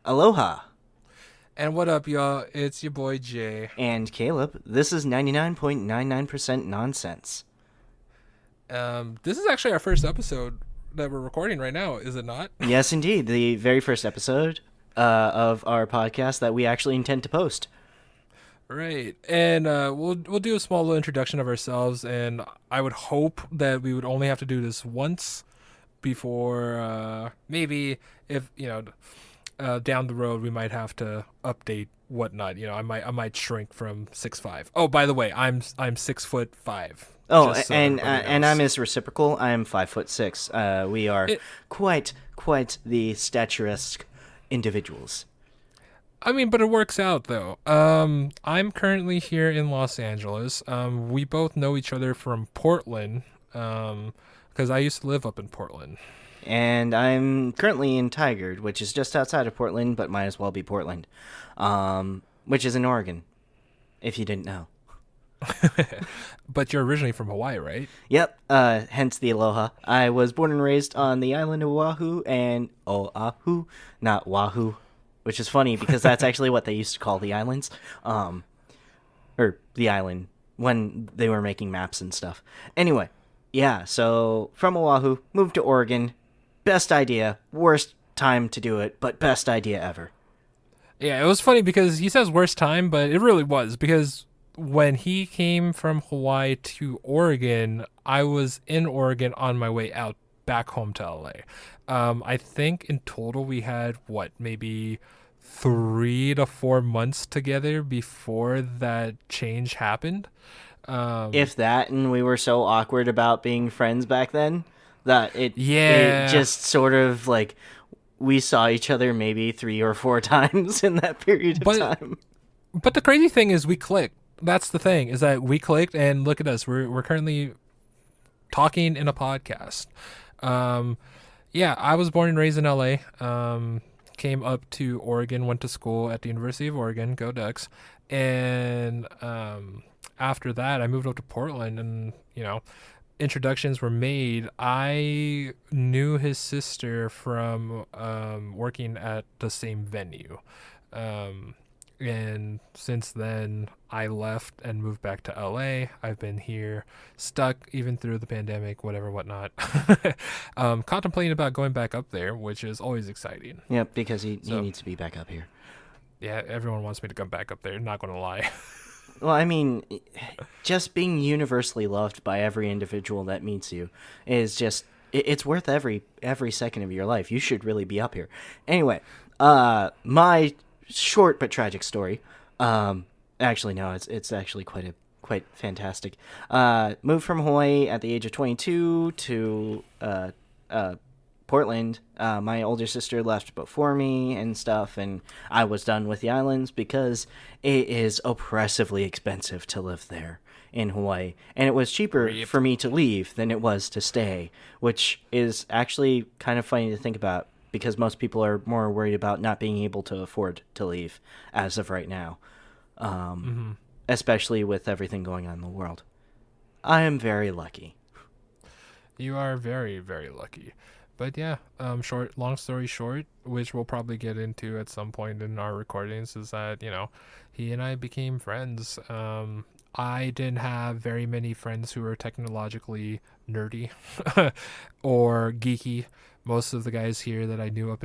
Aloha. And what up, y'all? It's your boy Jay. And Caleb, this is 99.99% nonsense. This is actually our first episode that we're recording right now, is it not? Yes, indeed. The very first episode of our podcast that we actually intend to post. Right. And we'll do a small little introduction of ourselves, and I would hope that we would only have to do this once before maybe if down the road we might have to update whatnot. I might shrink from 6'5". Oh, by the way, I'm 6'5". Oh, Just so everybody and I'm knows. as reciprocal. I am 5'6". We are It, quite the statuesque individuals. I mean, but it works out though. I'm currently here in Los Angeles. We both know each other from Portland. Because I used to live up in Portland. And I'm currently in Tigard, which is just outside of Portland, but might as well be Portland, which is in Oregon, if you didn't know. But you're originally from Hawaii, right? Yep, hence the aloha. I was born and raised on the island of Oahu and Oahu, not Wahoo, which is funny because that's actually what they used to call the islands, or the island when they were making maps and stuff. Anyway, yeah, so from Oahu, moved to Oregon. Best idea, worst time to do it, but best idea ever. Yeah, it was funny because he says worst time, but it really was because when he came from Hawaii to Oregon, I was in Oregon on my way out back home to LA. I think in total we had what, maybe 3 to 4 months together before that change happened. If that, and we were so awkward about being friends back then that it Yeah, just sort of like we saw each other maybe 3 or 4 times in that period of but time. but the crazy thing is we clicked. That's the thing, is that we clicked, and look at us. We're currently talking in a podcast. Um, yeah, I was born and raised in LA. Came up to Oregon, went to school at the University of Oregon. Go Ducks! And after that, I moved up to Portland, and introductions were made. I knew his sister from working at the same venue. Um, and since then, I left and moved back to LA. I've been here, stuck even through the pandemic, whatever, whatnot. Contemplating about going back up there, which is always exciting. Yep, because he So, needs to be back up here. yeah, everyone wants me to come back up there, not going to lie. Well, I mean, just being universally loved by every individual that meets you is just it's worth every second of your life. You should really be up here. Anyway, my short but tragic story. Actually, no, it's actually quite fantastic. Moved from Hawaii at the age of 22 to uh, Portland. My older sister left before me and stuff, and I was done with the islands because it is oppressively expensive to live there in Hawaii. And it was cheaper Rip. for me to leave than it was to stay, which is actually kind of funny to think about because most people are more worried about not being able to afford to leave as of right now, Hmm. especially with everything going on in the world. I am very lucky. You are very, very lucky. But yeah, long story short, which we'll probably get into at some point in our recordings, is that, he and I became friends. I didn't have very many friends who were technologically nerdy or geeky. Most of the guys here that I knew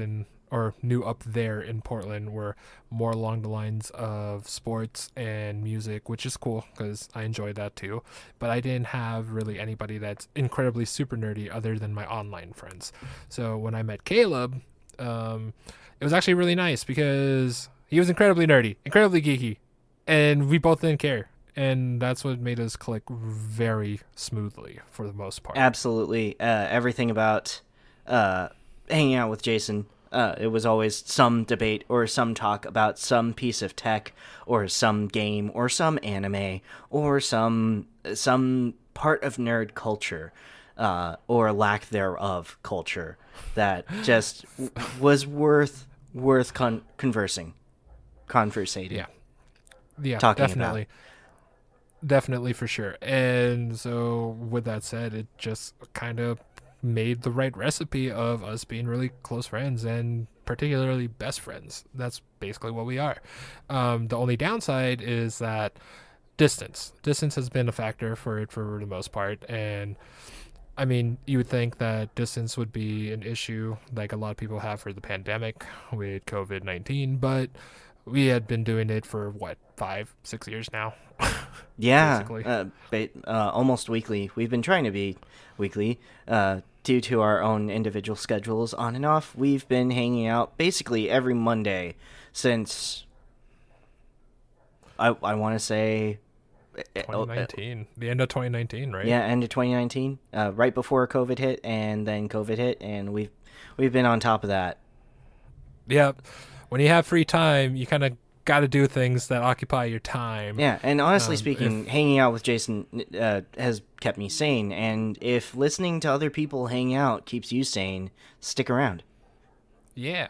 knew up there in Portland were more along the lines of sports and music, which is cool because I enjoy that too. But I didn't have really anybody that's incredibly super nerdy other than my online friends. So when I met Caleb, it was actually really nice because he was incredibly nerdy, incredibly geeky, and we both didn't care. And that's what made us click very smoothly for the most part. Absolutely, everything about uh, hanging out with Jason. It was always some debate or some talk about some piece of tech or some game or some anime or some part of nerd culture or lack thereof culture that just was worth conversating, Yeah, yeah, talking about. definitely. Definitely for sure. And so with that said, it just kind of made the right recipe of us being really close friends and particularly best friends. That's basically what we are. The only downside is that distance has been a factor for it for the most part. And I mean, you would think that distance would be an issue like a lot of people have for the pandemic with COVID-19, but we had been doing it for what, 5-6 years now. Yeah, basically. almost weekly. We've been trying to be weekly. Due to our own individual schedules on and off, we've been hanging out basically every Monday since I want to say 2019, the end of 2019, right? yeah, end of 2019, right before COVID hit, and then COVID hit, and we've been on top of that. Yep. When you have free time, you kind of got to do things that occupy your time. Yeah, and honestly speaking, if- hanging out with Jason has kept me sane, and if listening to other people hang out keeps you sane, stick around. Yeah.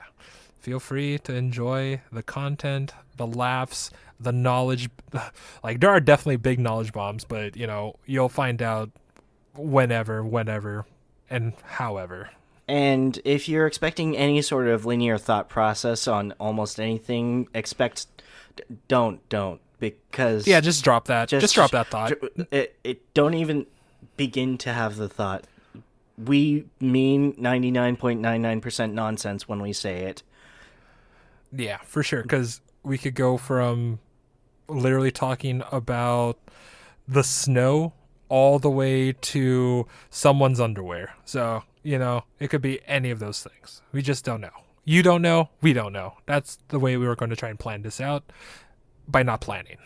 Feel free to enjoy the content, the laughs, the knowledge. Like, there are definitely big knowledge bombs, but, you'll find out whenever, and however. And if you're expecting any sort of linear thought process on almost anything, don't because Yeah, just drop that. Just drop that thought. It don't even begin to have the thought. We mean 99.99% nonsense when we say it. Yeah, for sure. Because we could go from literally talking about the snow all the way to someone's underwear. So, it could be any of those things. We just don't know. You don't know. We don't know. That's the way we were going to try and plan this out by not planning.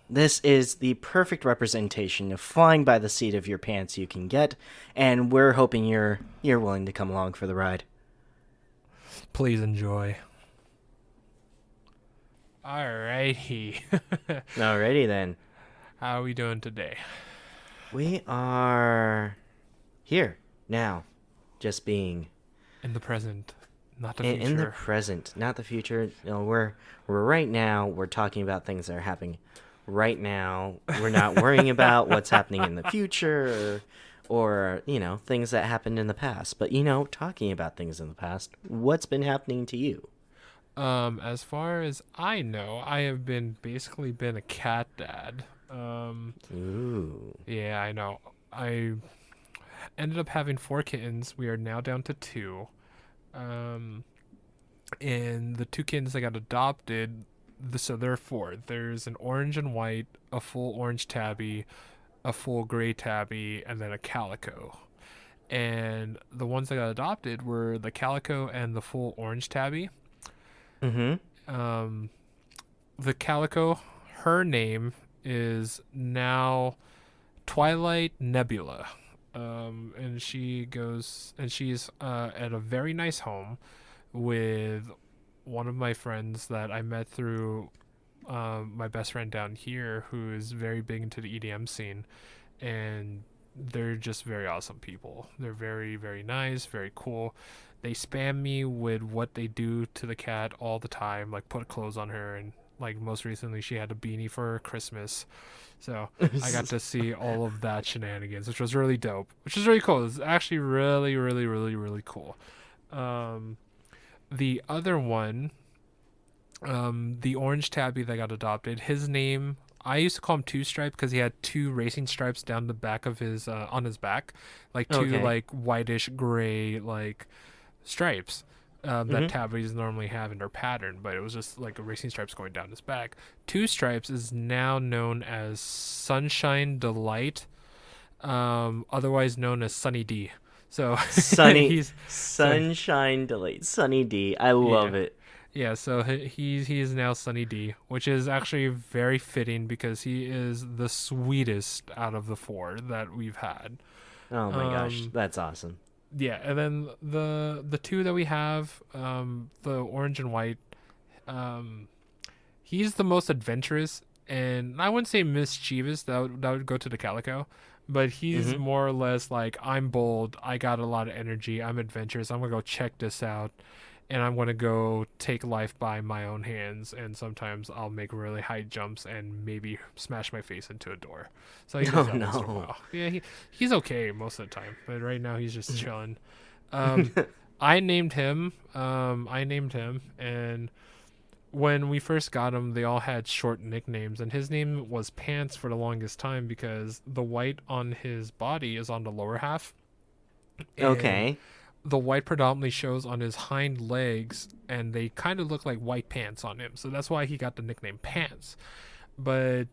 This is the perfect representation of flying by the seat of your pants you can get, and we're hoping you're willing to come along for the ride. Please enjoy. Alrighty. Alrighty then. How are we doing today? We are here now, just being In the present, not the future. in the present, not the future. No, we're right now. We're talking about things that are happening right now. We're not worrying about what's happening in the future or things that happened in the past. But talking about things in the past, what's been happening to you? As far as I know, I have basically been a cat dad. Ooh. Yeah, I know. I ended up having 4 kittens. We are now down to 2. And the 2 kittens that got adopted, so there are 4. There's an orange and white, a full orange tabby, a full gray tabby, and then a calico. And the ones that got adopted were the calico and the full orange tabby. Mm-hmm. The calico, her name is now Twilight Nebula. And she's at a very nice home with one of my friends that I met through my best friend down here, who is very big into the EDM scene, and they're just very awesome people. They're very, very nice, very cool. They spam me with what they do to the cat all the time, like put clothes on her, and like most recently she had a beanie for Christmas. So I got to see all of that shenanigans, which was really dope, which is really cool. It's actually really, really, really, really cool. The other one, the orange tabby that got adopted, his name, I used to call him Two Stripe because he had 2 racing stripes down the back of his, on his back, like 2 Okay. like whitish gray like stripes. That tabbies normally have in their pattern, but it was just like a racing stripes going down his back. 2 Stripes is now known as Sunshine Delight, otherwise known as Sunny D. So he's Sunshine Delight, Sunny D. I love it. Yeah, so he is now Sunny D, which is actually very fitting because he is the sweetest out of the 4 that we've had. Oh my gosh, that's awesome. Yeah, and then the 2 that we have, the orange and white, he's the most adventurous, and I wouldn't say mischievous. That would go to the calico, but he's more or less like, I'm bold, I got a lot of energy, I'm adventurous, I'm gonna go check this out, and I'm going to go take life by my own hands, and sometimes I'll make really high jumps and maybe smash my face into a door. So he does Oh that once in a no. while. Yeah, he's okay most of the time, but right now he's just chilling. Um, I named him. And when we first got him, they all had short nicknames, and his name was Pants for the longest time because the white on his body is on the lower half, and Okay. the white predominantly shows on his hind legs, and they kind of look like white pants on him. So that's why he got the nickname Pants. But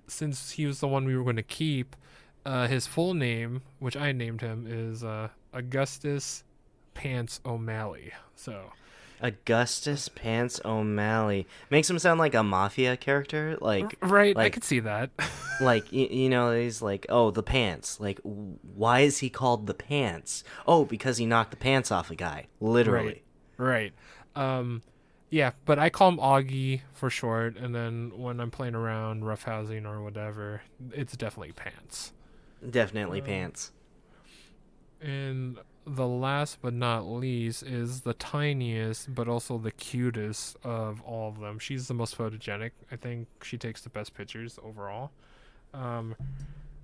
since he was the one we were going to keep, his full name, which I named him, is Augustus Pants O'Malley. So Augustus Pants O'Malley makes him sound like a mafia character, right, I like could see that. he's like, oh, the pants. Like, why is he called the pants? Oh, because he knocked the pants off a guy, Right, literally. right. Yeah, but I call him Augie for short, and then when I'm playing around roughhousing or whatever, it's definitely Pants. Definitely Um, pants. and the last but not least is the tiniest but also the cutest of all of them. She's the most photogenic. I think she takes the best pictures overall. Um,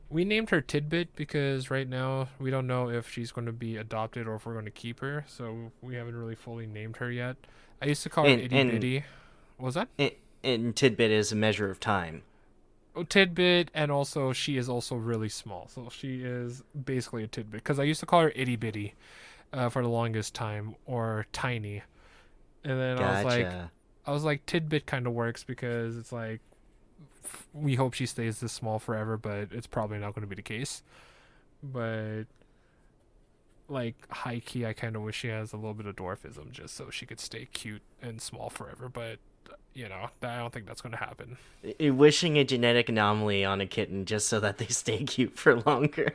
we named her Tidbit because right now we don't know if she's going to be adopted or if we're going to keep her, so we haven't really fully named her yet. I used to call her And Itty and Bitty. What was that? and tidbit is a measure of time. Oh, Tidbit, and also she is also really small, so she is basically a tidbit. Because I used to call her Itty Bitty for the longest time, or Tiny, and then Gotcha. I was like, Tidbit kind of works because it's like we hope she stays this small forever, but it's probably not going to be the case. But like high key, I kind of wish she has a little bit of dwarfism just so she could stay cute and small forever. But I don't think that's going to happen. Wishing a genetic anomaly on a kitten just so that they stay cute for longer.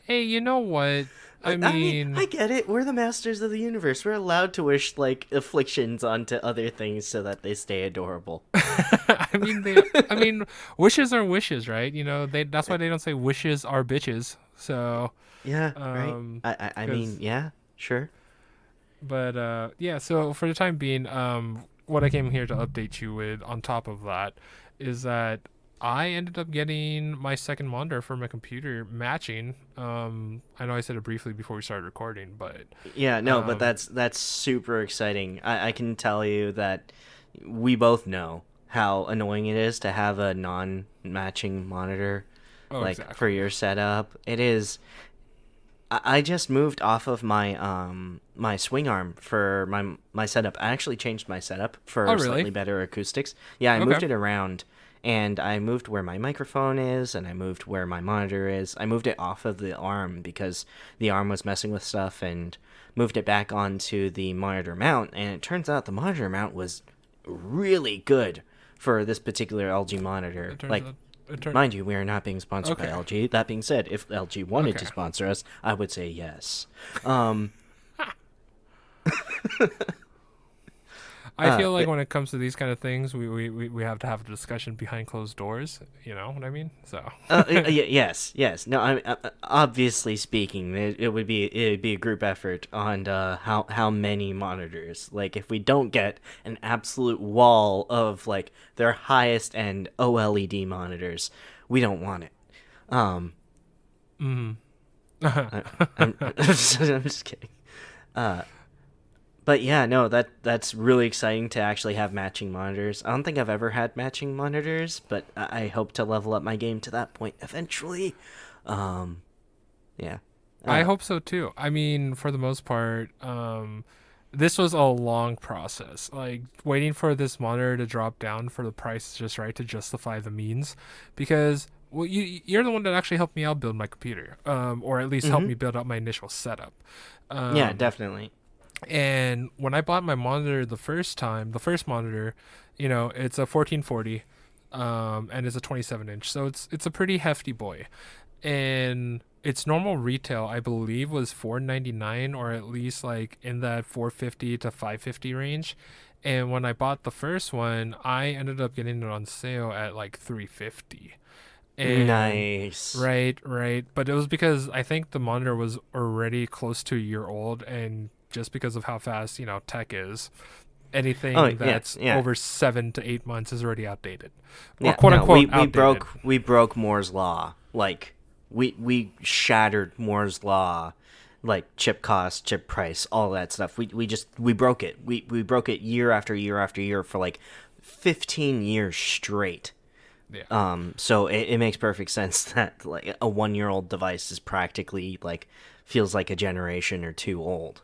Hey, you know what? I I mean, mean, I get it. We're the masters of the universe. We're allowed to wish like afflictions onto other things so that they stay adorable. I mean, wishes are wishes, right? That's why they don't say wishes are bitches. So, Yeah, right. um, I mean, because, yeah, sure. but yeah. So for the time being, what I came here to update you with, on top of that, is that I ended up getting my second monitor for my computer matching. I know I said it briefly before we started recording, but Yeah, no, but um, that's super exciting. I can tell you that we both know how annoying it is to have a non-matching monitor oh, like for exactly. your setup. It is. I just moved off of my swing arm for my setup. I actually changed my setup Oh, for really? slightly better acoustics. Yeah, I Okay. moved it around, and I moved where my microphone is, and I moved where my monitor is. I moved it off of the arm because the arm was messing with stuff, and moved it back onto the monitor mount. And it turns out the monitor mount was really good for this particular LG monitor. It turns Like, out. It turned. mind you, we are not being sponsored by Okay. LG. That being said, if LG wanted Okay. to sponsor us, I would say yes. Um, I feel like but when it comes to these kind of things, we have to have a discussion behind closed doors. You know what I mean? So. yes, yes. No, obviously speaking, it would be a group effort on how many monitors. Like, if we don't get an absolute wall of like their highest end OLED monitors, we don't want it. Um, Mm. I, I'm just kidding. Uh, But yeah, no, that's really exciting to actually have matching monitors. I don't think I've ever had matching monitors, but I hope to level up my game to that point eventually. Um, yeah. I Uh, hope so too. I mean, for the most part, this was a long process. Like waiting for this monitor to drop down for the price just right to justify the means, because well, you're the one that actually helped me out build my computer, or at least helped mm-hmm. me build up my initial setup. Yeah, Um, definitely. And when I bought my monitor the first monitor, it's a 1440, and it's a 27 inch, so it's a pretty hefty boy. And its normal retail, I believe, was 499, or at least like in that 450 to 550 range. And when I bought the first one, I ended up getting it on sale at like 350. And Nice. right, right. But it was because I think the monitor was already close to a year old, and just because of how fast tech is. Anything Oh, yeah, that's yeah. over 7 to 8 months is already outdated, or Yeah, quote no, we unquote we outdated. broke Moore's law. Like we shattered Moore's law, like chip cost, chip price, all that stuff. We broke it. We broke it year after year after year for like 15 years straight. Yeah. So it makes perfect sense that like a 1 year old device is practically like feels like a generation or two old.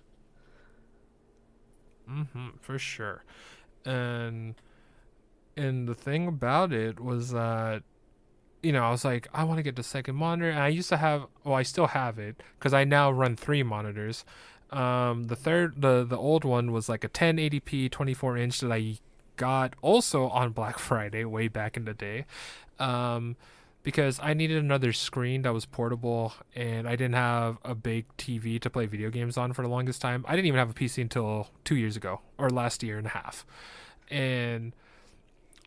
For sure. And and the thing about it was that I was like, I want to get the second monitor. And I used to have, well, I still have it because I now run 3 monitors. The old one was like a 1080p 24-inch that I got also on Black Friday way back in the day. Um, because I needed another screen that was portable, and I didn't have a big TV to play video games on for the longest time. I didn't even have a PC until 2 years ago, or last year and a half. And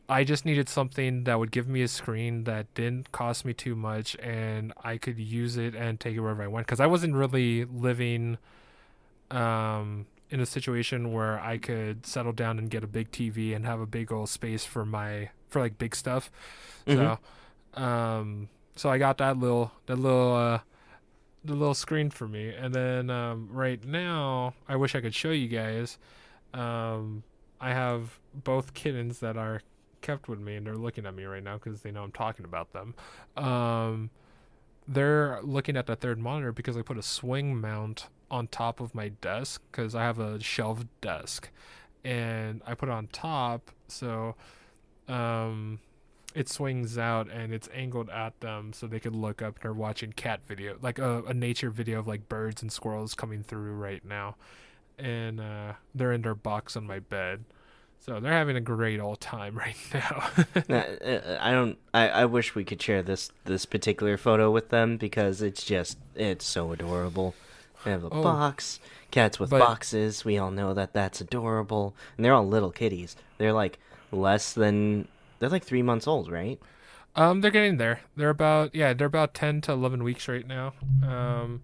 I just needed something that would give me a screen that didn't cost me too much, and I could use it and take it wherever I went. Because I wasn't really living in a situation where I could settle down and get a big TV and have a big old space for like big stuff. Mm-hmm. So, so I got the little screen for me, and then right now I wish I could show you guys. I have both kittens that are kept with me, and they're looking at me right now because they know I'm talking about them. Um, they're looking at the third monitor because I put a swing mount on top of my desk because I have a shelved desk, and I put it on top so um, it swings out and it's angled at them so they could look up and are watching cat video, like a nature video of like birds and squirrels coming through right now, and they're in their box on my bed. So they're having a great old time right now. I don't. I wish we could share this particular photo with them because it's so adorable. They have a Oh, box. Cats with but boxes. We all know that that's adorable, and they're all little kitties. They're like less than. They're like 3 months old, right? they're getting there. They're about 10 to 11 weeks right now. Um,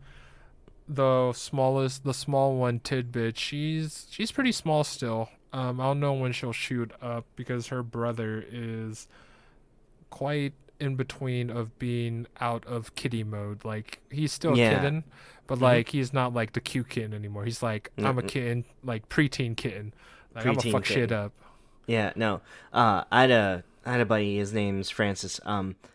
the small one, Tidbit, she's pretty small still. I don't know when she'll shoot up because her brother is quite in between of being out of kitty mode. Like he's still a Yeah. kitten, but Mm-hmm. like he's not like the cute kitten anymore. He's like, I'm a Mm-mm. kitten, like preteen kitten. Like I'm gonna Preteen fuck shit kitten. up. Yeah, no. I had a buddy. His name's Francis.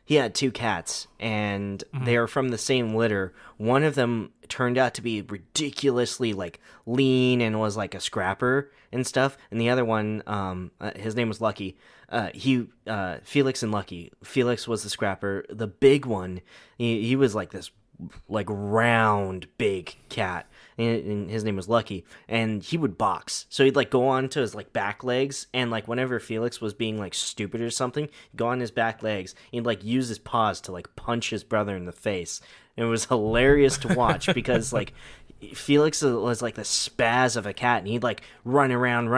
He had two cats, and Mhm. they are from the same litter. One of them turned out to be ridiculously like lean and was like a scrapper and stuff, and the other one, his name was Lucky. Felix and Lucky. Felix was the scrapper. The big one, he was like this like round big cat, and his name was Lucky, and he would box. So he'd like go on to his like back legs, and like whenever Felix was being like stupid or something, he'd go on his back legs, he'd like use his paws to like punch his brother in the face. And it was hilarious to watch because like Felix was like the spaz of a cat, and he'd like run around,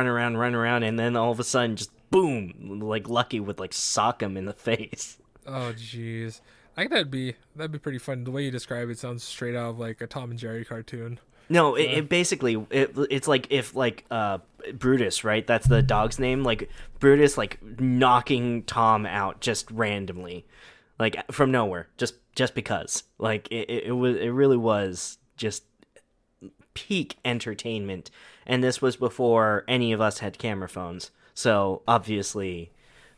and then all of a sudden just boom, like Lucky would like sock him in the face. Oh jeez. I think that'd be pretty fun. The way you describe it sounds straight out of like a Tom and Jerry cartoon. No, Uh, it basically it's like if like Brutus, right? That's the dog's name. Like Brutus, like knocking Tom out just randomly, like from nowhere, just because. Like it really was just peak entertainment, and this was before any of us had camera phones, so obviously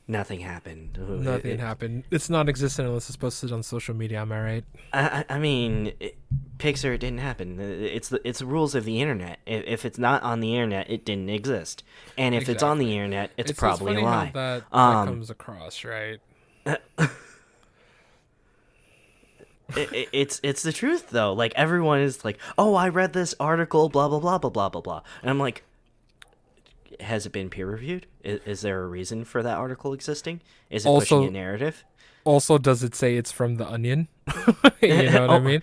nothing happened. Nothing happened. It's non-existent unless it's posted on social media. Am I right? I mean, Pixar, it didn't happen. It's the rules of the internet. If it's not on the internet, it didn't exist. And if it's on the Exactly. internet, it's It's probably a funny how lie. that Um, comes across, right? it's the truth though. Like everyone is like, oh, I read this article, blah blah blah blah blah blah blah, and I'm like, has it been peer reviewed? Is there a reason for that article existing? Is it pushing a Also, narrative? also, does it say it's from the Onion? You know what I Oh, mean?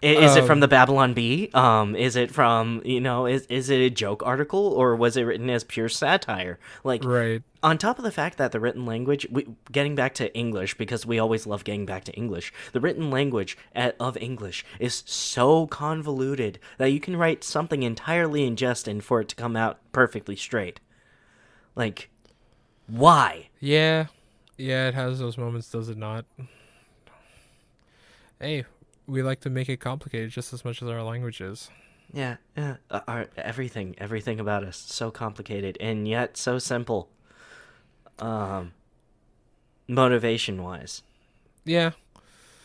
Is it from the Babylon Bee? Is it from, is it a joke article, or was it written as pure satire? Like, Right. on top of the fact that the written language, getting back to English, because we always love getting back to English, the written language of English is so convoluted that you can write something entirely in jest and for it to come out perfectly straight. Like, why? Yeah. Yeah, it has those moments, does it not? Hey, we like to make it complicated just as much as our languages. Yeah, yeah. Everything about us so complicated and yet so simple. Motivation wise. Yeah.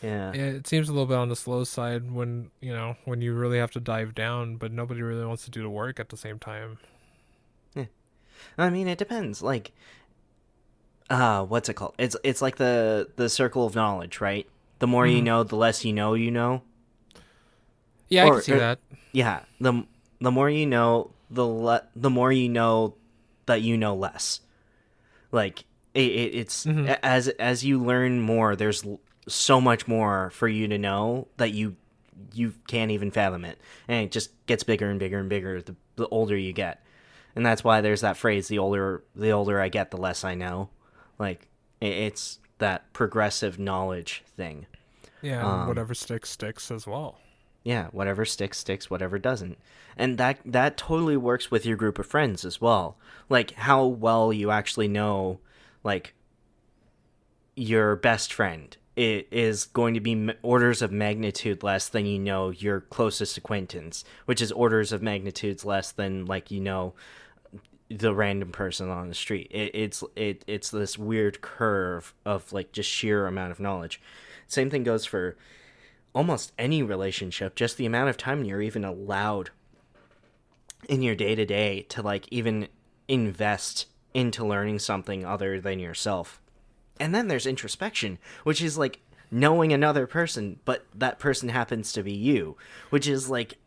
Yeah. Yeah, it seems a little bit on the slow side when, when you really have to dive down, but nobody really wants to do the work at the same time. Yeah. I mean, it depends. Like, what's it called? It's like the circle of knowledge, right? The more you know, the less you know. Yeah, I can see that. Yeah. The more you know, the more you know that you know less. Like it's as you learn more, there's so much more for you to know that you can't even fathom it, and it just gets bigger and bigger and bigger the older you get. And that's why there's that phrase: the older I get, the less I know. Like, it's that progressive knowledge thing. Yeah, and whatever sticks as well. Yeah, whatever sticks, whatever doesn't. And that totally works with your group of friends as well. Like, how well you actually know, like, your best friend. It is going to be orders of magnitude less than you know your closest acquaintance, which is orders of magnitudes less than, like, the random person on the street. It's this weird curve of, like, just sheer amount of knowledge. Same thing goes for almost any relationship. Just the amount of time you're even allowed in your day-to-day to, like, even invest into learning something other than yourself. And then there's introspection, which is like knowing another person, but that person happens to be you, which is like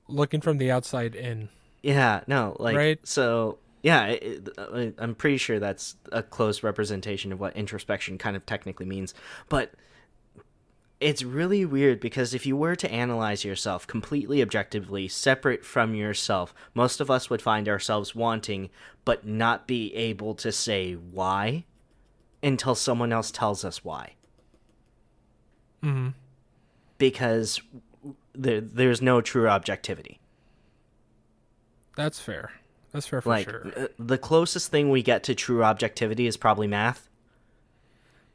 looking from the outside in. Yeah, no, like, right? So yeah, I'm pretty sure that's a close representation of what introspection kind of technically means. But it's really weird because if you were to analyze yourself completely objectively, separate from yourself, most of us would find ourselves wanting, but not be able to say why until someone else tells us why. Mm-hmm. Because there's no true objectivity. That's fair. That's fair for like, sure. The closest thing we get to true objectivity is probably math.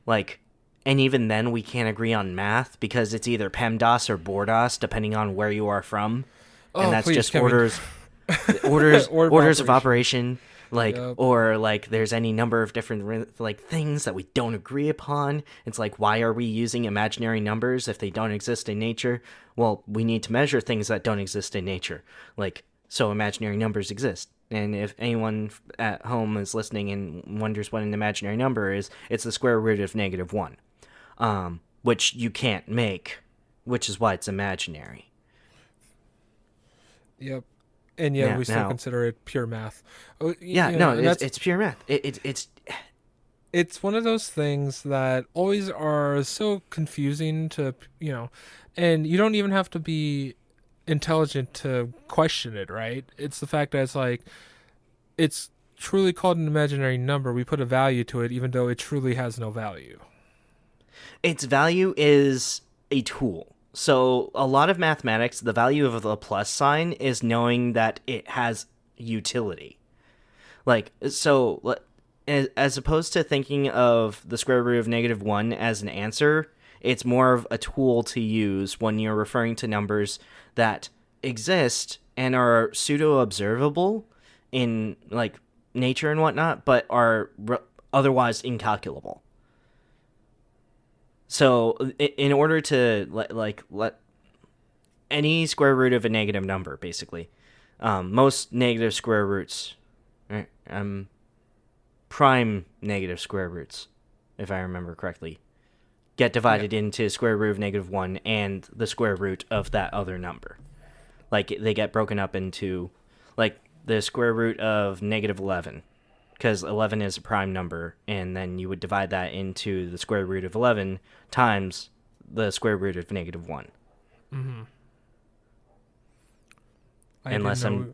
Like, and even then we can't agree on math because it's either PEMDAS or BORDAS, depending on where you are from. And that's please, just Kevin. orders of operation. Like, Yep. Or like there's any number of different, like, things that we don't agree upon. It's like, why are we using imaginary numbers if they don't exist in nature? Well, we need to measure things that don't exist in nature. Like, so imaginary numbers exist. And if anyone at home is listening and wonders what an imaginary number is, it's the square root of -1, which you can't make, which is why it's imaginary. Yep. And yet we still consider it pure math. It's pure math. It's one of those things that always are so confusing to, and you don't even have to be intelligent to question it, right? It's the fact that it's like, it's truly called an imaginary number. We put a value to it, even though it truly has no value. Its value is a tool. So a lot of mathematics, the value of the plus sign is knowing that it has utility. Like, so as opposed to thinking of the square root of -1 as an answer, it's more of a tool to use when you're referring to numbers that exist and are pseudo-observable in, like, nature and whatnot, but are otherwise incalculable. So in order to let any square root of a negative number, basically, most negative square roots, right, prime negative square roots, if I remember correctly, get divided into square root of -1 and the square root of that other number. Like, they get broken up into, like, the square root of -11. Because 11 is a prime number, and then you would divide that into the square root of 11 times the square root of -1. Mm-hmm. I didn't Unless know. I'm No,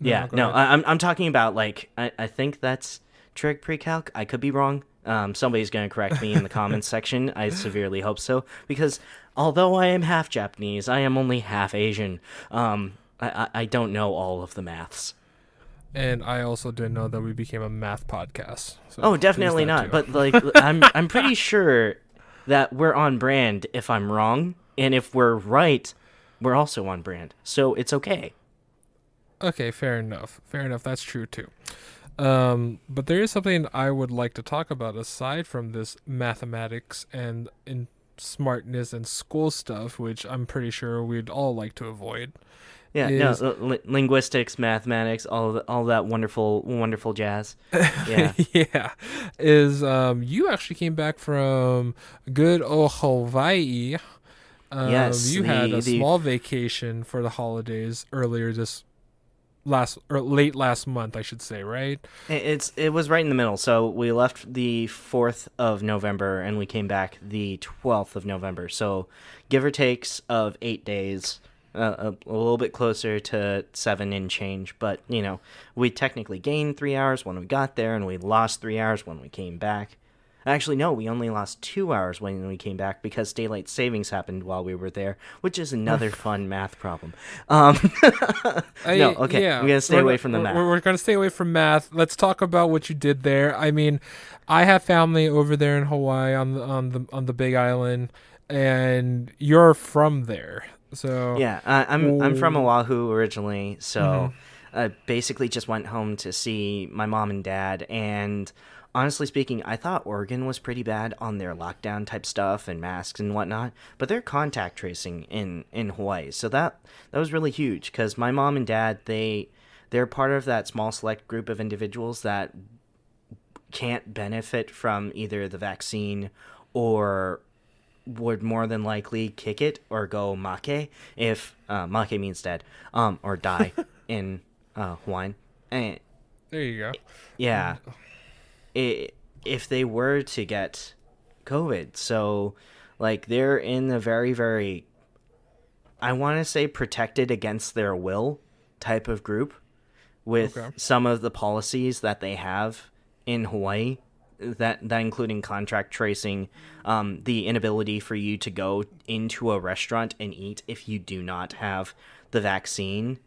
Yeah, go no, ahead. I'm talking about like I think that's trig pre-calc. I could be wrong. Somebody's gonna correct me in the comments section. I severely hope so because although I am half Japanese, I am only half Asian. I don't know all of the maths. And I also didn't know that we became a math podcast. So Oh, there's definitely that not. too. But like I'm pretty sure that we're on brand if I'm wrong, and if we're right, we're also on brand. So it's okay. Okay, fair enough. Fair enough. That's true too. But there is something I would like to talk about aside from this mathematics and in smartness and school stuff, which I'm pretty sure we'd all like to avoid. Yeah, no, Is linguistics, mathematics, all that wonderful jazz. Yeah. yeah, is you actually came back from good old Hawaii. Yes, You had a the small vacation for the holidays earlier this last or late last month, I should say, right? it was right in the middle. So we left the 4th of November and we came back the 12th of November. So give or takes of 8 days, a little bit closer to 7 and change. But we technically gained 3 hours when we got there, and we lost 3 hours when we came back. Actually, no, we only lost 2 hours when we came back because daylight savings happened while we were there, which is another fun math problem. Um, no, okay, Yeah, we're gonna stay away from the math. we're gonna stay away from math. Let's talk about what you did there. I mean, I have family over there in Hawaii on the Big Island, and you're from there, so. Yeah, I'm from Ooh. Oahu originally, Mm-hmm. so I basically just went home to see my mom and dad. And honestly speaking, I thought Oregon was pretty bad on their lockdown type stuff and masks and whatnot, but they're contact tracing in Hawaii, so that was really huge because my mom and dad they're part of that small select group of individuals that can't benefit from either the vaccine or would more than likely kick it or go make if make means dead or die in Hawaiian. And There you go. yeah, if they were to get COVID, so like they're in the very very, I want to say, protected against their will type of group with Okay. some of the policies that they have in Hawaii, that including contract tracing, the inability for you to go into a restaurant and eat if you do not have the vaccine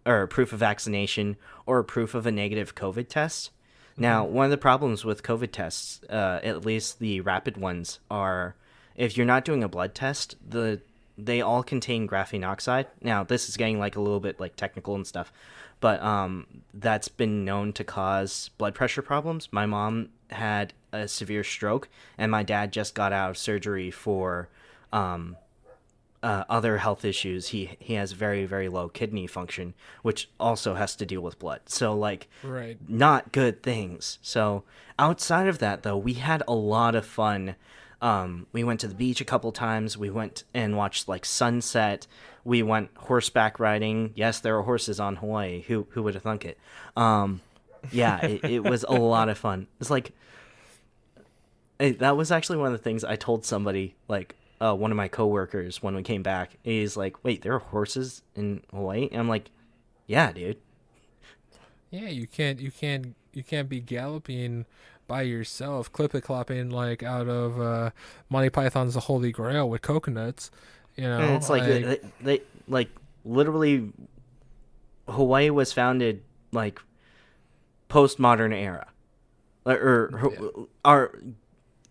or proof of vaccination or proof of a negative COVID test. Now, one of the problems with COVID tests, at least the rapid ones, are if you're not doing a blood test, they all contain graphene oxide. Now, this is getting like a little bit like technical and stuff, but that's been known to cause blood pressure problems. My mom had a severe stroke, and my dad just got out of surgery for other health issues. He has very very low kidney function, which also has to deal with blood. So like, Right. not good things. So outside of that, though, we had a lot of fun. We went to the beach a couple times. We went and watched like sunset. We went horseback riding. Yes, there are horses on Hawaii. Who would have thunk it? Yeah, it was a lot of fun. It's like that was actually one of the things I told somebody, like one of my coworkers when we came back. He's like, "Wait, there are horses in Hawaii?" And I'm like, "Yeah, dude." Yeah, you can't be galloping by yourself, clip it clopping like out of Monty Python's The Holy Grail with coconuts. You And know, it's like like they like literally Hawaii was founded like postmodern era, yeah, our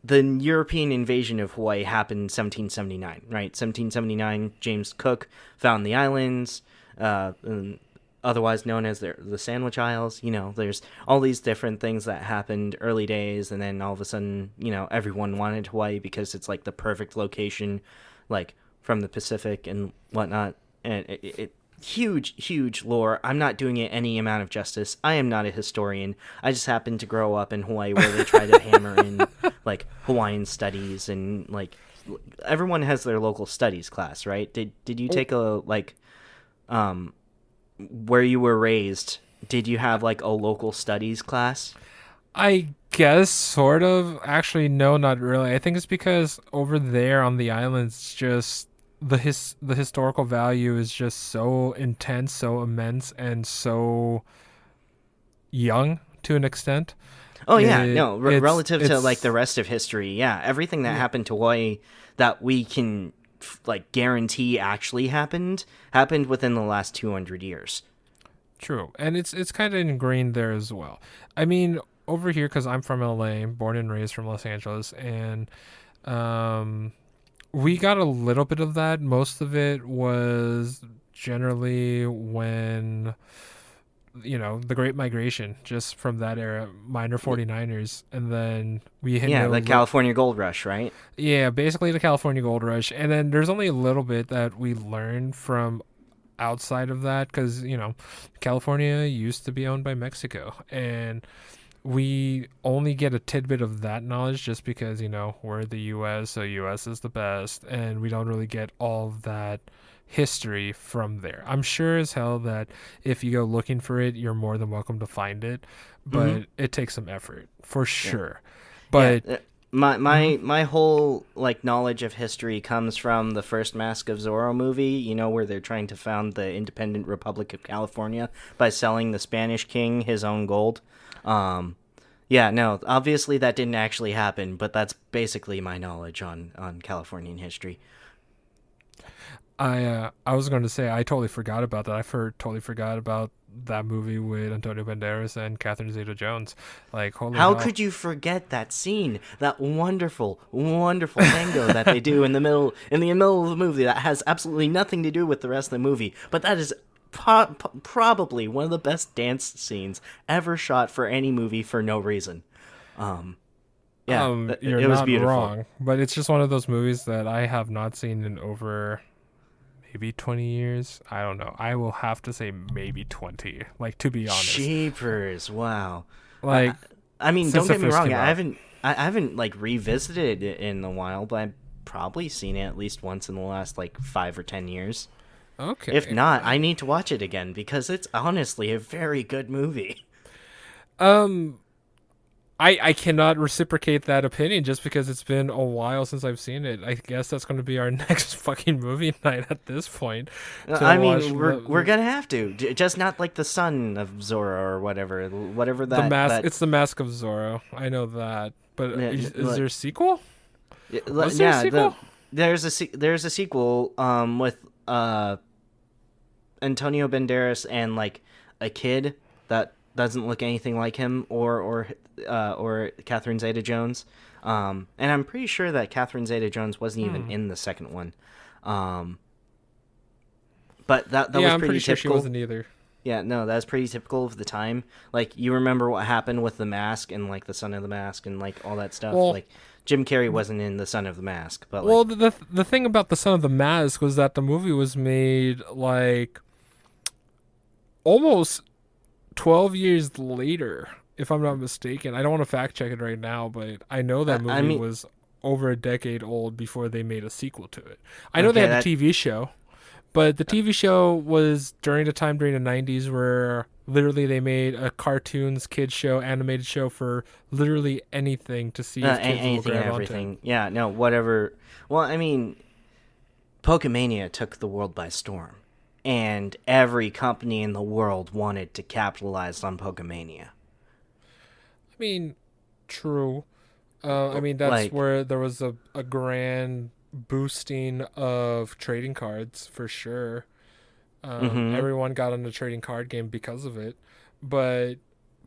the European invasion of Hawaii happened in 1779, right? 1779, James Cook found the islands, and otherwise known as the Sandwich Isles. There's all these different things that happened early days, and then all of a sudden, everyone wanted Hawaii because it's like the perfect location, like from the Pacific and whatnot. And it huge lore. I'm not doing it any amount of justice. I am not a historian. I just happened to grow up in Hawaii where they try to hammer in like Hawaiian studies, and like everyone has their local studies class, right? Did you take a like where you were raised? Did you have like a local studies class? I guess sort of. Actually, no, not really. I think it's because over there on the islands, it's just the historical value is just so intense, so immense, and so young to an extent. Oh yeah, It no, relative to like the it's rest of history, yeah, everything that yeah, happened to Hawaii that we can like guarantee actually happened within the last 200 years. true, and it's kind of ingrained there as well. I mean, over here because I'm from LA, born and raised from Los Angeles, and um, we got a little bit of that. Most of it was generally when the Great Migration, just from that era, minor 49ers, and then we hit Yeah, no the California Gold Rush, right? yeah, basically the California Gold Rush, and then there's only a little bit that we learned from outside of that because California used to be owned by Mexico, and we only get a tidbit of that knowledge just because we're the U.S., so U.S. is the best, and we don't really get all of that history from there. I'm sure as hell that if you go looking for it, you're more than welcome to find it, Mm-hmm. but it takes some effort for Yeah. sure. Yeah, But my mhm. my my whole like knowledge of history comes from the first Mask of Zorro movie. You know where they're trying to found the independent Republic of California by selling the Spanish king his own gold. Um, yeah, no, obviously that didn't actually happen, but that's basically my knowledge on Californian history. I was going to say I totally forgot about that. Totally forgot about that movie with Antonio Banderas and Catherine Zeta-Jones. Like holy How hell. could you forget that scene? That wonderful, wonderful tango that they do in the middle of the movie that has absolutely nothing to do with the rest of the movie, but that is probably one of the best dance scenes ever shot for any movie for no reason. Um, yeah, You're it was not beautiful. wrong, but it's just one of those movies that I have not seen in over maybe 20 years. I don't know. I will have to say maybe 20. Like to be honest. Jeepers! Wow. I, Like I mean, since don't it get me first wrong. came out. I haven't like revisited it in a while, but I've probably seen it at least once in the last like 5 or 10 years. If Okay. not, I need to watch it again because it's honestly a very good movie. Um I cannot reciprocate that opinion just because it's been a while since I've seen it. I guess that's going to be our next fucking movie night at this point to I watch mean, we're gonna have to, just not like the son of Zora or whatever the mask. that. It's the Mask of Zorro. I know that, but is there a sequel? Was there a Yeah, sequel? there's a sequel with Antonio Banderas and like a kid that doesn't look anything like him or Catherine Zeta-Jones. And I'm pretty sure that Catherine Zeta-Jones wasn't even Hmm. in the second one. Um, but that Yeah, was I'm pretty pretty sure she typical. wasn't either. Yeah, no, that's pretty typical of the time. Like you remember what happened with the Mask and like the Son of the Mask and like all that stuff. Well, Like Jim Carrey wasn't in the Son of the Mask, but like well, the thing about the Son of the Mask was that the movie was made like almost 12 years later, if I'm not mistaken. I don't want to fact check it right now, but I know that I movie mean, was over a decade old before they made a sequel to it. I know they okay, had the that TV show, but the TV show was during the 90s where literally they made a cartoons kids show, animated show for literally anything to see if kids will anything and grab onto it. everything. Yeah, no, whatever. Well, I mean, Pokemania took the world by storm, and every company in the world wanted to capitalize on Pokemania. I mean, true. I mean, that's Like, where there was a grand boosting of trading cards for sure. mm-hmm. Everyone got on the trading card game because of it. But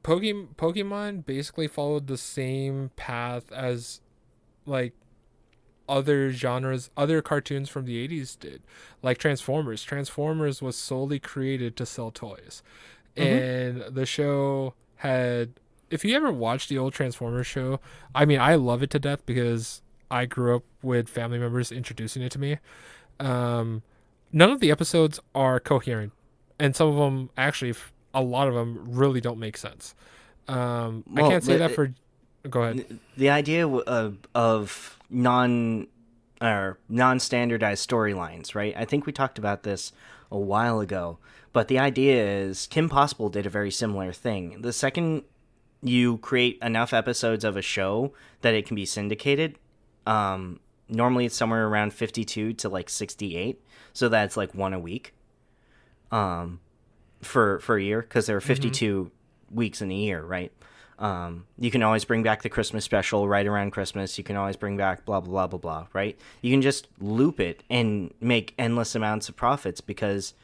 Pokemon basically followed the same path as like other genres, other cartoons from the 80s did. Like Transformers. Transformers was solely created to sell toys. Mm-hmm. And the show had, if you ever watched the old Transformers show, I mean, I love it to death because I grew up with family members introducing it to me. Um, None of the episodes are coherent, and some of them actually, a lot of them really don't make sense. I Well, can't say that for. Go ahead. the idea of non-standardized storylines, right? I think we talked about this a while ago, but the idea is Kim Possible did a very similar thing. The second you create enough episodes of a show that it can be syndicated, um, normally it's somewhere around 52 to like 68, so that's like one a week for a year, because there are 52 weeks in a year, right? You can always bring back the Christmas special right around Christmas. You can always bring back blah blah blah blah blah, right? You can just loop it and make endless amounts of profits, because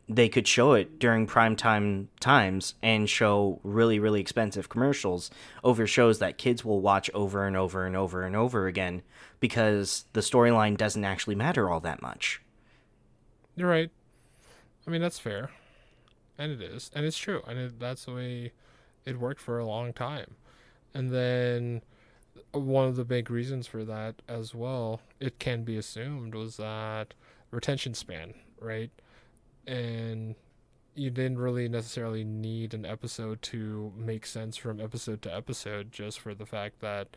they could show it during prime time times and show really, really expensive commercials over shows that kids will watch over and over and over and over again, because the storyline doesn't actually matter all that much. You're right. I mean, that's fair. And it is. And it's true. And that's the way it worked for a long time. And then one of the big reasons for that as well, it can be assumed, was that retention span, right? And you didn't really necessarily need an episode to make sense from episode to episode, just for the fact that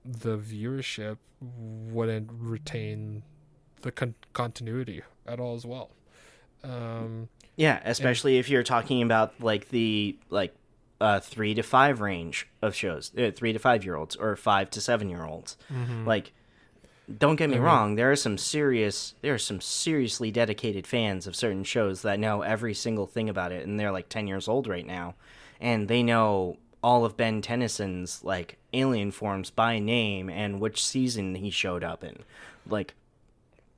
the viewership wouldn't retain the continuity at all as well. Yeah, especially if you're talking about like the 3 to 5 range of shows, 3 to 5-year-olds or 5 to 7-year-olds. Like, don't get me wrong, there are some seriously dedicated fans of certain shows that know every single thing about it, and they're like 10 years old right now, and they know all of Ben Tennyson's like alien forms by name and which season he showed up in. Like,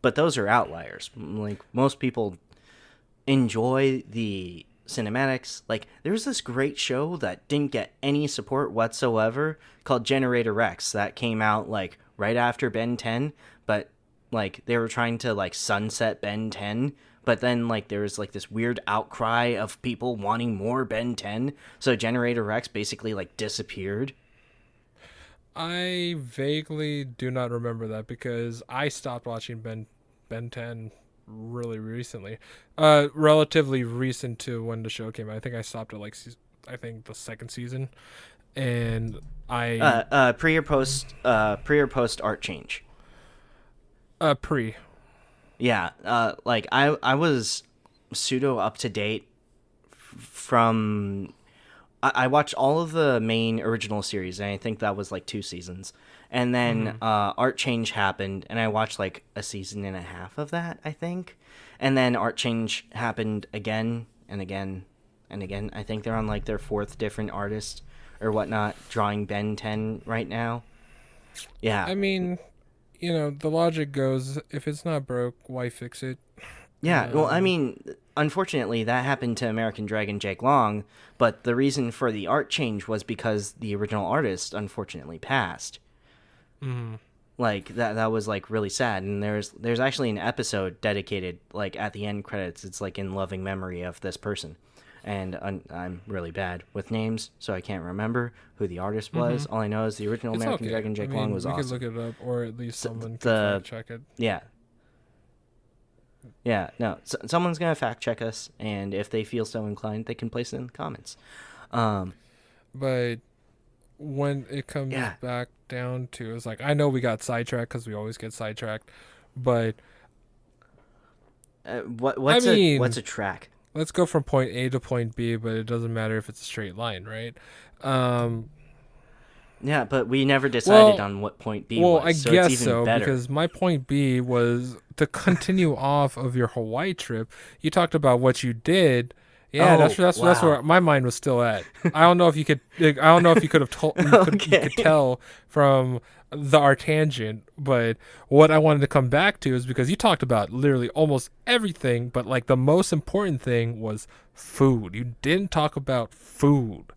but those are outliers. Like, most people enjoy the cinematics. Like, there's this great show that didn't get any support whatsoever called Generator Rex that came out like right after Ben 10, but like they were trying to like sunset Ben 10, but then like there was like this weird outcry of people wanting more Ben 10, so Generator Rex basically like disappeared. I vaguely do not remember that, because I stopped watching Ben 10 really recently. Relatively recent to when the show came out. I think I stopped at like the second season, and I pre or post art change. Pre. Yeah, like I was pseudo up to date from I watched all of the main original series, and I think that was like 2 seasons. And then Art Change happened, and I watched like a season and a half of that, I think. And then Art Change happened again and again and again. I think they're on like their 4th different artist or whatnot drawing Ben 10 right now. Yeah. I mean, the logic goes, if it's not broke, why fix it? Yeah, well, I mean, unfortunately, that happened to American Dragon Jake Long, but the reason for the art change was because the original artist unfortunately passed. Like, that was, like, really sad, and there's actually an episode dedicated, like, at the end credits, it's, like, in loving memory of this person. And I'm really bad with names, so I can't remember who the artist was. All I know is the original American Dragon Jake Long was awesome. We could look it up, or at least someone could fact check it. Yeah. Yeah, no, someone's going to fact check us, and if they feel so inclined, they can place it in the comments. But when it comes back down to, it's like, I know we got sidetracked, because we always get sidetracked, but what's a track? Let's go from point A to point B, but it doesn't matter if it's a straight line, right? Yeah, but we never decided on what point B was. Well, I guess it's even better. Because my point B was to continue off of your Hawaii trip. You talked about what you did. Yeah, that's where my mind was still at. I don't know if you could. I don't know if you could have told. You could tell from our tangent, but what I wanted to come back to is because you talked about literally almost everything, but like the most important thing was food. You didn't talk about food.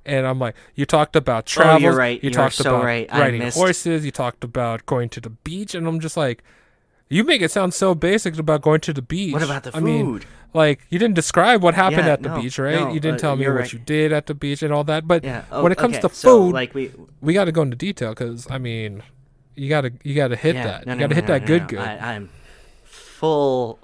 And I'm like, you talked about travel. Oh, you're right. You talked about riding horses. You talked about going to the beach. And I'm just like, you make it sound so basic about going to the beach. What about the food? I mean, like, you didn't describe what happened at the beach, right? No, you didn't tell me what you did at the beach and all that. But when it comes to food, so, like, we got to go into detail, because, I mean, you got to hit that. You got to hit that good. I'm full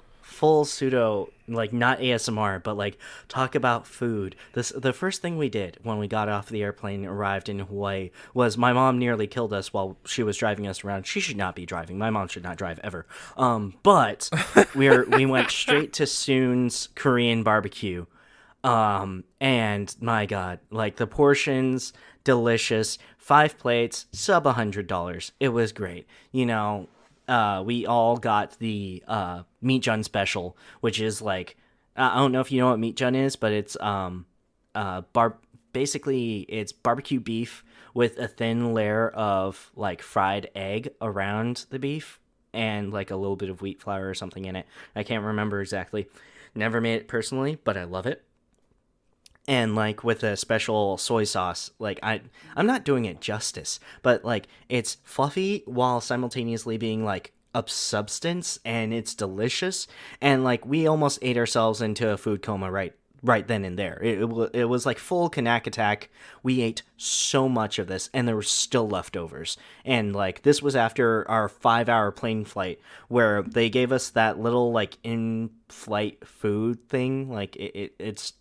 pseudo, like, not ASMR, but like talk about food. The first thing we did when we got off the airplane, arrived in Hawaii, was my mom nearly killed us while she was driving us around. She should not be driving. My mom should not drive ever. But we went straight to Soon's Korean barbecue. And my God, like, the portions delicious. 5 plates, sub $100. It was great. We all got the Meat Jun special, which is like, I don't know if you know what Meat Jun is, but it's basically it's barbecue beef with a thin layer of like fried egg around the beef and like a little bit of wheat flour or something in it. I can't remember exactly. Never made it personally, but I love it. And like with a special soy sauce, like I'm not doing it justice, but like it's fluffy while simultaneously being like a substance, and it's delicious. And like we almost ate ourselves into a food coma right then and there. It was like full Kanak attack. We ate so much of this, and there were still leftovers. And like this was after our 5-hour plane flight, where they gave us that little like in-flight food thing. Like it's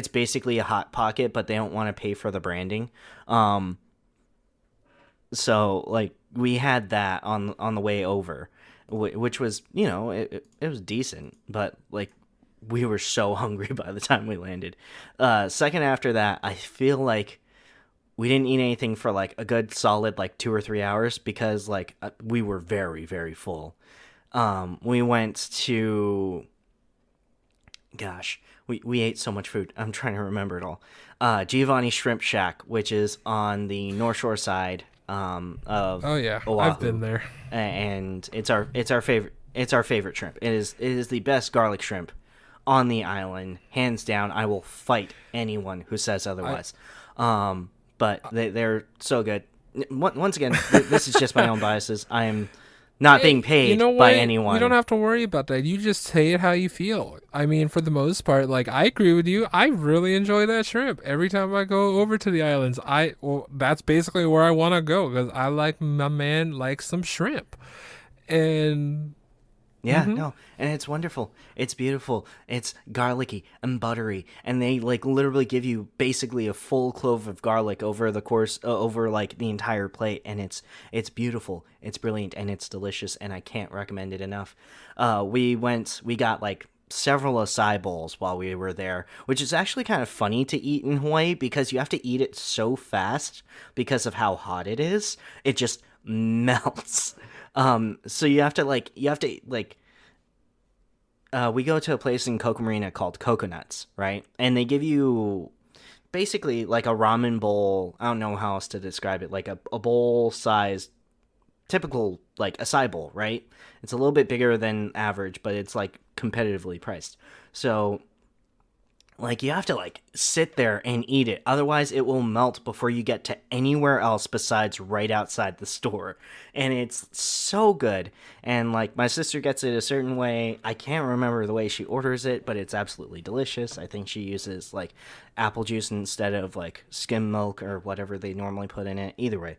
basically a hot pocket, but they don't want to pay for the branding. So like we had that on the way over, which was it was decent, but like we were so hungry by the time we landed. Second after that, I feel like we didn't eat anything for like a good solid like 2 or 3 hours because like we were very, very full. We went to, gosh, we ate so much food. I'm trying to remember it all. Giovanni Shrimp Shack, which is on the North Shore side of Oh yeah, Oahu. I've been there. And it's our favorite. It's our favorite shrimp. It is the best garlic shrimp on the island, hands down. I will fight anyone who says otherwise. But they're so good. Once again, this is just my own biases. I am not being paid by anyone. You don't have to worry about that. You just say it how you feel. I mean, for the most part, like I agree with you. I really enjoy that shrimp. Every time I go over to the islands, that's basically where I want to go because I like my man likes some shrimp, and. Yeah, no, and it's wonderful. It's beautiful. It's garlicky and buttery, and they like literally give you basically a full clove of garlic over the course over like the entire plate, and it's beautiful. It's brilliant, and it's delicious, and I can't recommend it enough. We got like several acai bowls while we were there, which is actually kind of funny to eat in Hawaii because you have to eat it so fast because of how hot it is. It just melts. So we go to a place in Coco Marina called Coconuts, right? And they give you basically like a ramen bowl. I don't know how else to describe it. Like a bowl sized, typical like acai bowl, right? It's a little bit bigger than average, but it's like competitively priced. So like you have to like sit there and eat it, otherwise it will melt before you get to anywhere else besides right outside the store. And it's so good. And like my sister gets it a certain way. I can't remember the way she orders it, but it's absolutely delicious. I think she uses like apple juice instead of like skim milk or whatever they normally put in it. Either way,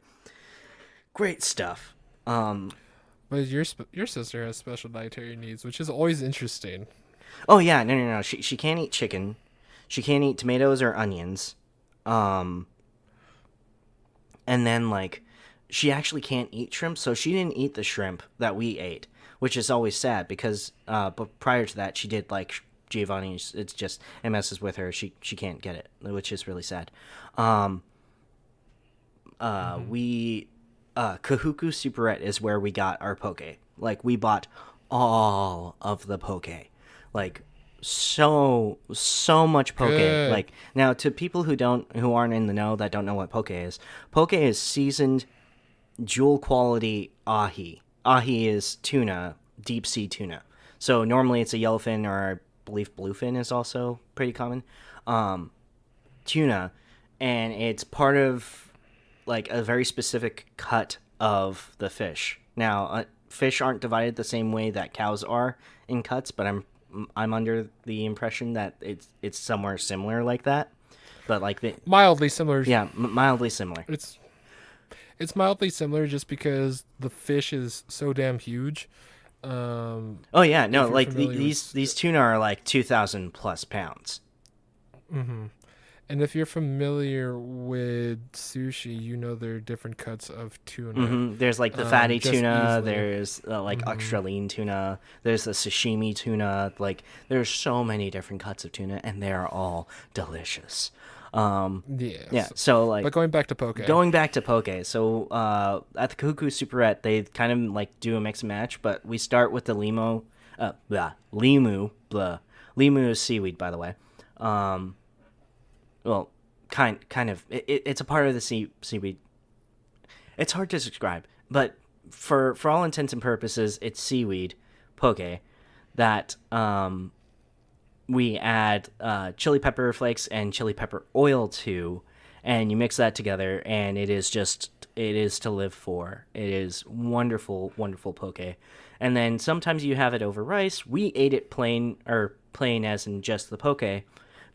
great stuff. But your sister has special dietary needs, which is always interesting. Oh yeah, no. She can't eat chicken. She can't eat tomatoes or onions. And then like she actually can't eat shrimp, so she didn't eat the shrimp that we ate, which is always sad because but prior to that she did like Giovanni's. It's just it messes with her. She can't get it, which is really sad. We Kahuku Superette is where we got our poke. Like we bought all of the poke. Like so much poke. Good. Like now to people who aren't in the know that don't know what poke is seasoned jewel quality ahi. Ahi is tuna, deep sea tuna. So normally it's a yellowfin, or I believe bluefin is also pretty common. Tuna, and it's part of like a very specific cut of the fish. Now, fish aren't divided the same way that cows are in cuts, but I'm under the impression that it's somewhere similar like that. But like mildly similar. Yeah, mildly similar. It's mildly similar just because the fish is so damn huge. Oh yeah, no, like these tuna are like 2,000 plus pounds. Mm-hmm. And if you're familiar with sushi, you know there are different cuts of tuna. Mm-hmm. There's like the fatty tuna. Easily. There's like extra lean tuna. There's the sashimi tuna. Like there's so many different cuts of tuna, and they are all delicious. Yeah, Yes. so like But going back to Poke. going back to Poke, so at the Cuckoo Superette, they kind of like do a mix and match, but we start with the Limu is seaweed, by the way. Well, kind of, it's a part of the seaweed. It's hard to describe, but for all intents and purposes, it's seaweed Poke that we add chili pepper flakes and chili pepper oil to, and you mix that together, and it is to live for. It is wonderful, wonderful Poke. And then sometimes you have it over rice. We ate it plain, or plain as in just the Poke,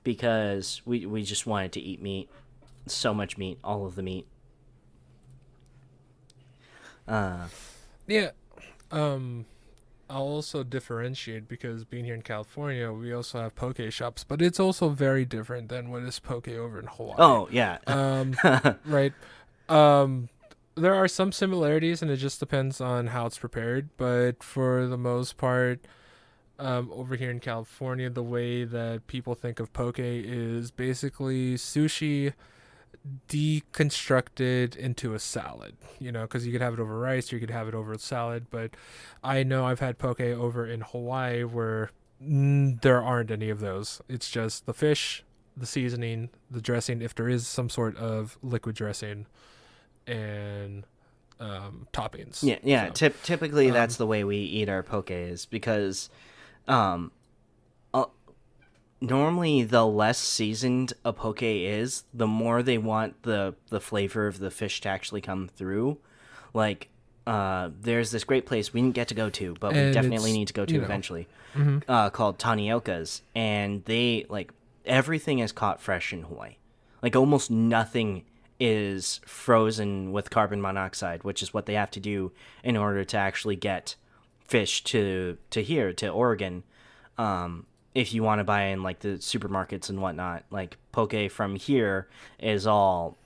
because we just wanted to eat meat. So much meat, all of the meat. Yeah. I'll also differentiate because being here in California, we also have poke shops, but it's also very different than what is poke over in Hawaii. Oh yeah. Right. Um, there are some similarities, and it just depends on how it's prepared. But for the most part, over here in California, the way that people think of poke is basically sushi deconstructed into a salad, because you could have it over rice, you could have it over salad. But I know I've had poke over in Hawaii where there aren't any of those. It's just the fish, the seasoning, the dressing, if there is some sort of liquid dressing, and toppings. Yeah. So, Typically, um, that's the way we eat our poke, is because um, uh, normally the less seasoned a poke is, the more they want the flavor of the fish to actually come through. Like, there's this great place we didn't get to go to, but we and definitely it's, need to go to eventually, hmm called Tanioka's, and they like everything is caught fresh in Hawaii. Like almost nothing is frozen with carbon monoxide, which is what they have to do in order to actually get fish to here to Oregon. If you want to buy in like the supermarkets and whatnot, like poke from here is all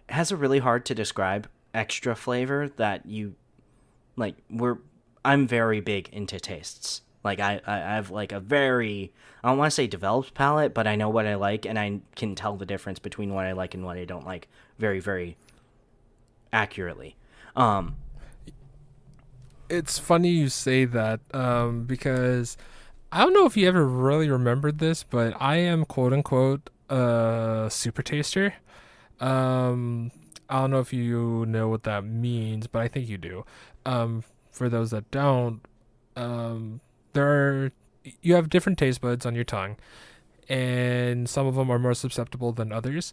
has a really hard to describe extra flavor that you like. I'm very big into tastes. Like I have like a very, I don't want to say developed palate, but I know what I like, and I can tell the difference between what I like and what I don't like very, very accurately. Um, It's funny you say that, because I don't know if you ever really remembered this, but I am quote unquote a super taster. Um, I don't know if you know what that means, but I think you do. For those that don't, um, there are you have different taste buds on your tongue, and some of them are more susceptible than others.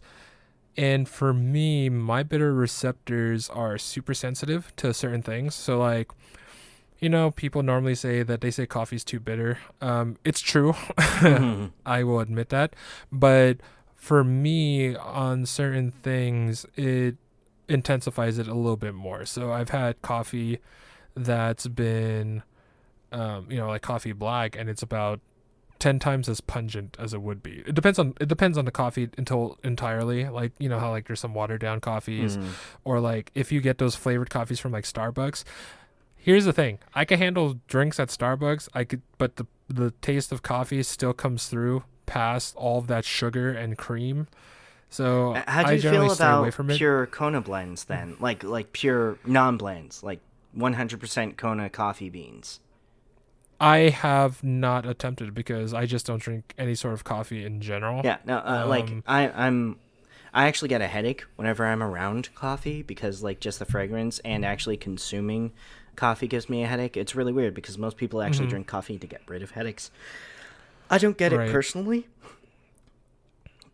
And for me, my bitter receptors are super sensitive to certain things. So like, people normally say that they say coffee's too bitter. It's true. I will admit that. But for me, on certain things, it intensifies it a little bit more. So I've had coffee that's been, like coffee black, and it's about 10 times as pungent as it would be. It depends on the coffee entirely. Like, how like there's some watered down coffees, or like if you get those flavored coffees from like Starbucks. Here's the thing. I can handle drinks at Starbucks. But the taste of coffee still comes through past all of that sugar and cream. So how do I you generally feel stay away about from it. pure Kona blends then? Like pure non blends, like 100% Kona coffee beans. I have not attempted because I just don't drink any sort of coffee in general. Yeah, no, like Um, I actually get a headache whenever I'm around coffee, because like just the fragrance and actually consuming coffee gives me a headache. It's really weird because most people actually mhm, drink coffee to get rid of headaches. I don't get it right. personally,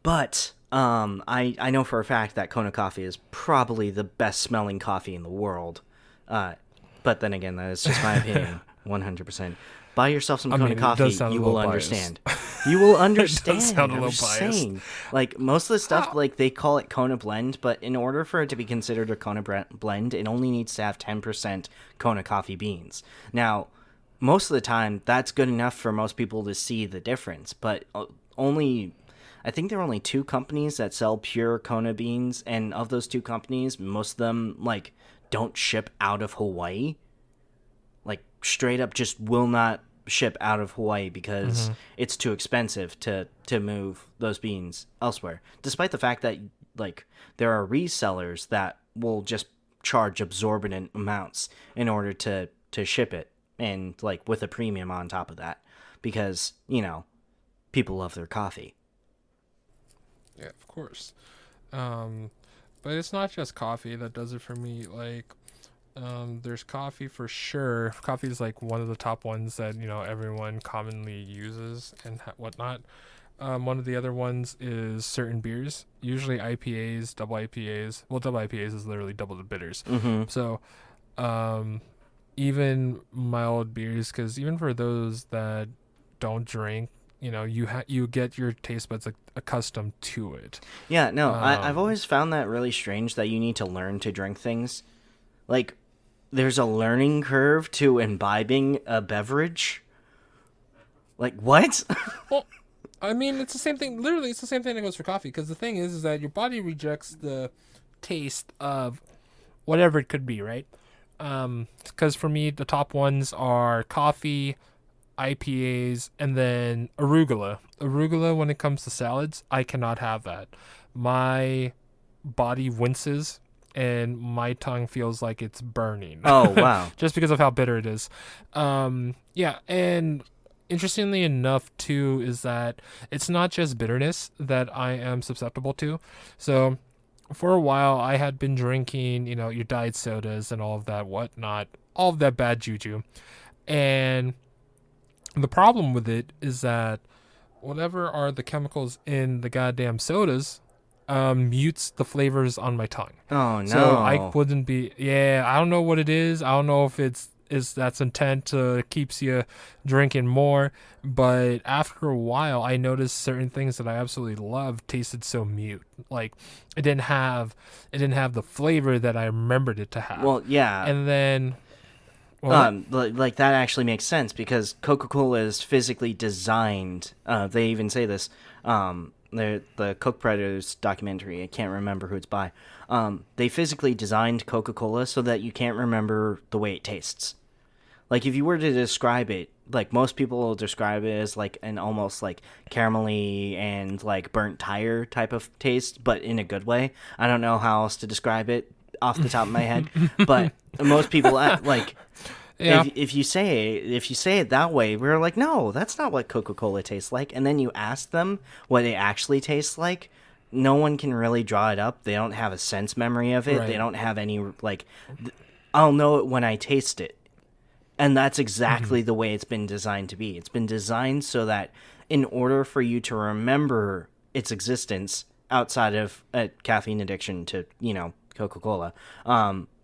but I know for a fact that Kona coffee is probably the best smelling coffee in the world. Uh, but then again, that is just my opinion, 100%. Buy yourself some I Kona mean, it coffee. does sound a You will little biased. understand. You will It does understand. sound a I'm little just biased. saying. Like most of the stuff, like they call it Kona blend, but in order for it to be considered a Kona blend, it only needs to have 10% Kona coffee beans. Now, most of the time, that's good enough for most people to see the difference. But only, I think there are only two companies that sell pure Kona beans, and of those two companies, most of them like don't ship out of Hawaii. Like straight up, just will not ship out of Hawaii because it's too expensive to move those beans elsewhere. Despite the fact that like there are resellers that will just charge exorbitant amounts in order to ship it, and like with a premium on top of that, because people love their coffee. Yeah, of course. But it's not just coffee that does it for me. Like, there's coffee for sure. Coffee is like one of the top ones that everyone commonly uses and whatnot. One of the other ones is certain beers, usually IPAs, double IPAs. Well, double IPAs is literally double the bitters. So, even mild beers, because even for those that don't drink, you get your taste buds accustomed to it. Yeah, no, I've always found that really strange that you need to learn to drink things. Like, there's a learning curve to imbibing a beverage. Like, what? Well, I mean, it's the same thing. Literally, it's the same thing that goes for coffee. Because the thing is that your body rejects the taste of whatever it could be, right? Because for me, the top ones are coffee, IPAs, and then arugula. Arugula, when it comes to salads, I cannot have that. My body winces and my tongue feels like it's burning. Oh, wow. Just because of how bitter it is. Yeah, and interestingly enough, too, is that it's not just bitterness that I am susceptible to. So for a while, I had been drinking, your diet sodas and all of that whatnot, all of that bad juju. And the problem with it is that whatever are the chemicals in the goddamn sodas mutes the flavors on my tongue. Oh, no. So I wouldn't be... Yeah, I don't know what it is. I don't know if that's intent to keeps you drinking more. But after a while, I noticed certain things that I absolutely loved tasted so mute. Like, it didn't have the flavor that I remembered it to have. Well, yeah. And then... Like that actually makes sense because Coca-Cola is physically designed. They even say this. The Koch brothers documentary. I can't remember who it's by. They physically designed Coca-Cola so that you can't remember the way it tastes. Like if you were to describe it, like most people will describe it as like an almost like caramelly and like burnt tire type of taste, but in a good way. I don't know how else to describe it off the top of my head, but most people like. Yeah. If you say it that way, we're like, no, that's not what Coca-Cola tastes like. And then you ask them what it actually tastes like. No one can really draw it up. They don't have a sense memory of it. Right. They don't have any like. I'll know it when I taste it, and that's exactly the way it's been designed to be. It's been designed so that in order for you to remember its existence outside of a caffeine addiction to Coca-Cola,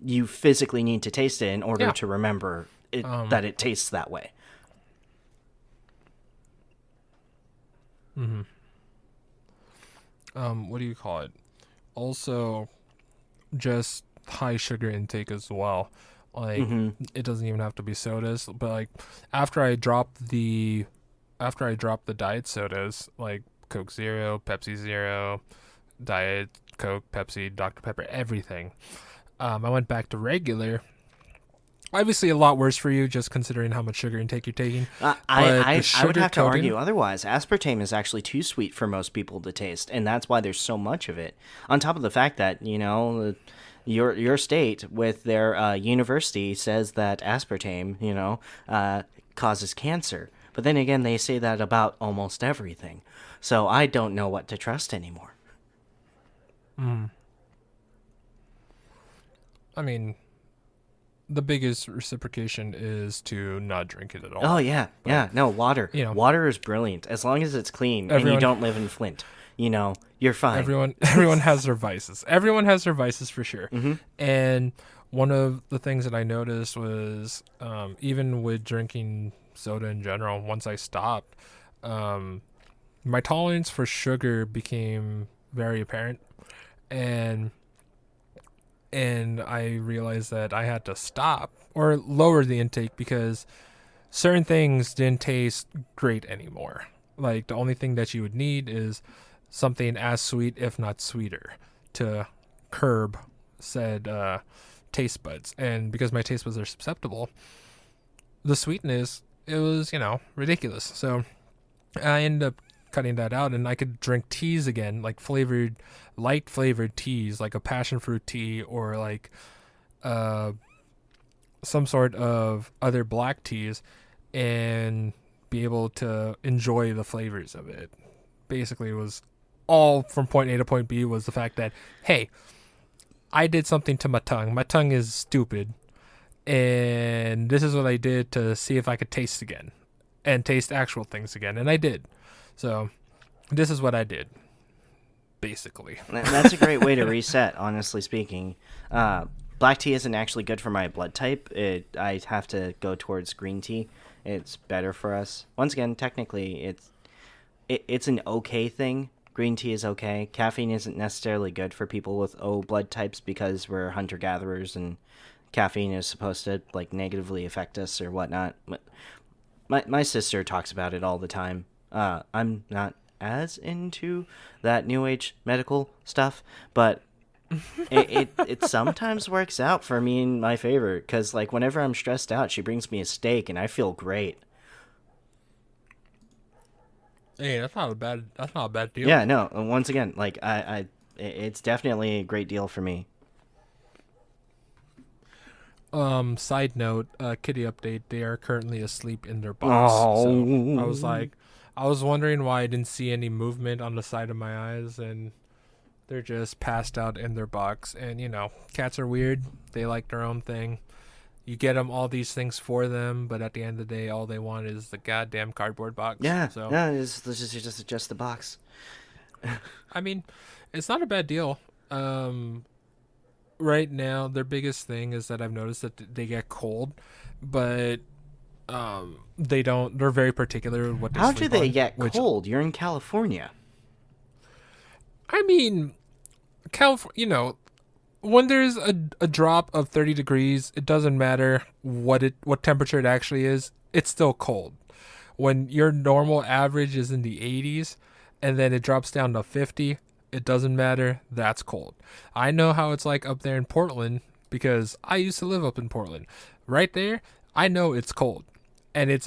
you physically need to taste it in order to remember it, that it tastes that way. What do you call it? Also, just high sugar intake as well. Like, it doesn't even have to be sodas, but like after I dropped the diet sodas, like Coke Zero, Pepsi Zero, Diet Coke, Pepsi, Dr. Pepper, everything. I went back to regular. Obviously, a lot worse for you, just considering how much sugar intake you're taking. I would have to argue otherwise. Aspartame is actually too sweet for most people to taste, and that's why there's so much of it. On top of the fact that your state with their university says that aspartame, causes cancer. But then again, they say that about almost everything. So I don't know what to trust anymore. I mean, the biggest reciprocation is to not drink it at all. Oh, yeah. But, yeah. No, water. Water is brilliant. As long as it's clean and you don't live in Flint, you're fine. Everyone has their vices. Everyone has their vices for sure. And one of the things that I noticed was even with drinking soda in general, once I stopped, my tolerance for sugar became very apparent. And I realized that I had to stop or lower the intake because certain things didn't taste great anymore. Like, the only thing that you would need is something as sweet, if not sweeter, to curb said taste buds. And because my taste buds are susceptible, the sweetness it was, ridiculous. So I ended up cutting that out, and I could drink teas again, like light flavored teas, like a passion fruit tea or like uh, some sort of other black teas, and be able to enjoy the flavors of it. Basically, it was all from point A to point B was the fact that, hey, I did something to my tongue. My tongue is stupid. And this is what I did to see if I could taste again and taste actual things again. And I did. So this is what I did, basically. That's a great way to reset, honestly speaking. Black tea isn't actually good for my blood type. I have to go towards green tea. It's better for us. Once again, technically, it's an okay thing. Green tea is okay. Caffeine isn't necessarily good for people with O blood types because we're hunter-gatherers and caffeine is supposed to like negatively affect us or whatnot. My sister talks about it all the time. I'm not as into that new age medical stuff, but it sometimes works out for me in my favor because like whenever I'm stressed out, she brings me a steak and I feel great. Hey, that's not a bad deal. Yeah, no. Once again, like it's definitely a great deal for me. Side note, kitty update, they are currently asleep in their box. Oh. So I was wondering why I didn't see any movement on the side of my eyes, and they're just passed out in their box. And cats are weird. They like their own thing. You get them all these things for them, but at the end of the day, all they want is the goddamn cardboard box. Yeah, So yeah, it's just adjust the box. I mean, it's not a bad deal. Right now, their biggest thing is that I've noticed that they get cold, but they don't. They're very particular in what they How sleep do they on, get which, cold? You're in California. I mean, California. When there's a drop of 30 degrees, it doesn't matter what temperature it actually is. It's still cold. When your normal average is in the 80s, and then it drops down to 50, it doesn't matter. That's cold. I know how it's like up there in Portland because I used to live up in Portland. Right there, I know it's cold, and it's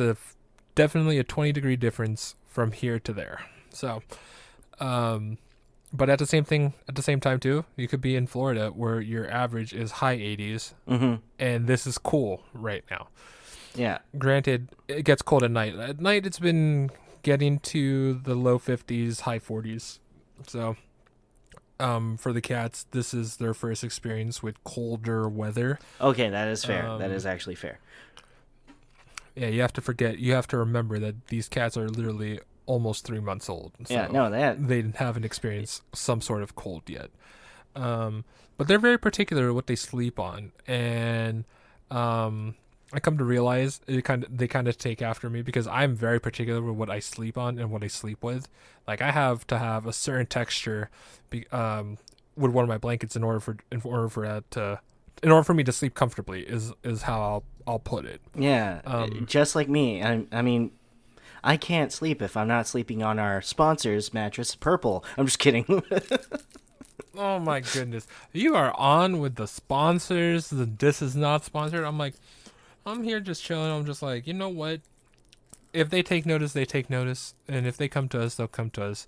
definitely a 20-degree difference from here to there. So, but at the same time too, you could be in Florida where your average is high 80s, and this is cool right now. Yeah. Granted, it gets cold at night. At night, it's been getting to the low 50s, high 40s. So, for the cats, this is their first experience with colder weather. Okay, that is fair. That is actually fair. Yeah, you have to remember that these cats are literally almost 3 months old. So Yeah, no, they haven't experienced some sort of cold yet. But they're very particular what they sleep on, and I come to realize they kind of take after me because I'm very particular with what I sleep on and what I sleep with. Like I have to have a certain texture, with one of my blankets in order for me to sleep comfortably is how I'll put it. Yeah, just like me. I mean, I can't sleep if I'm not sleeping on our sponsor's mattress, Purple. I'm just kidding. Oh my goodness, you are on with the sponsors. This is not sponsored. I'm here just chilling. I'm just like, you know what? If they take notice, they take notice, and if they come to us, they'll come to us.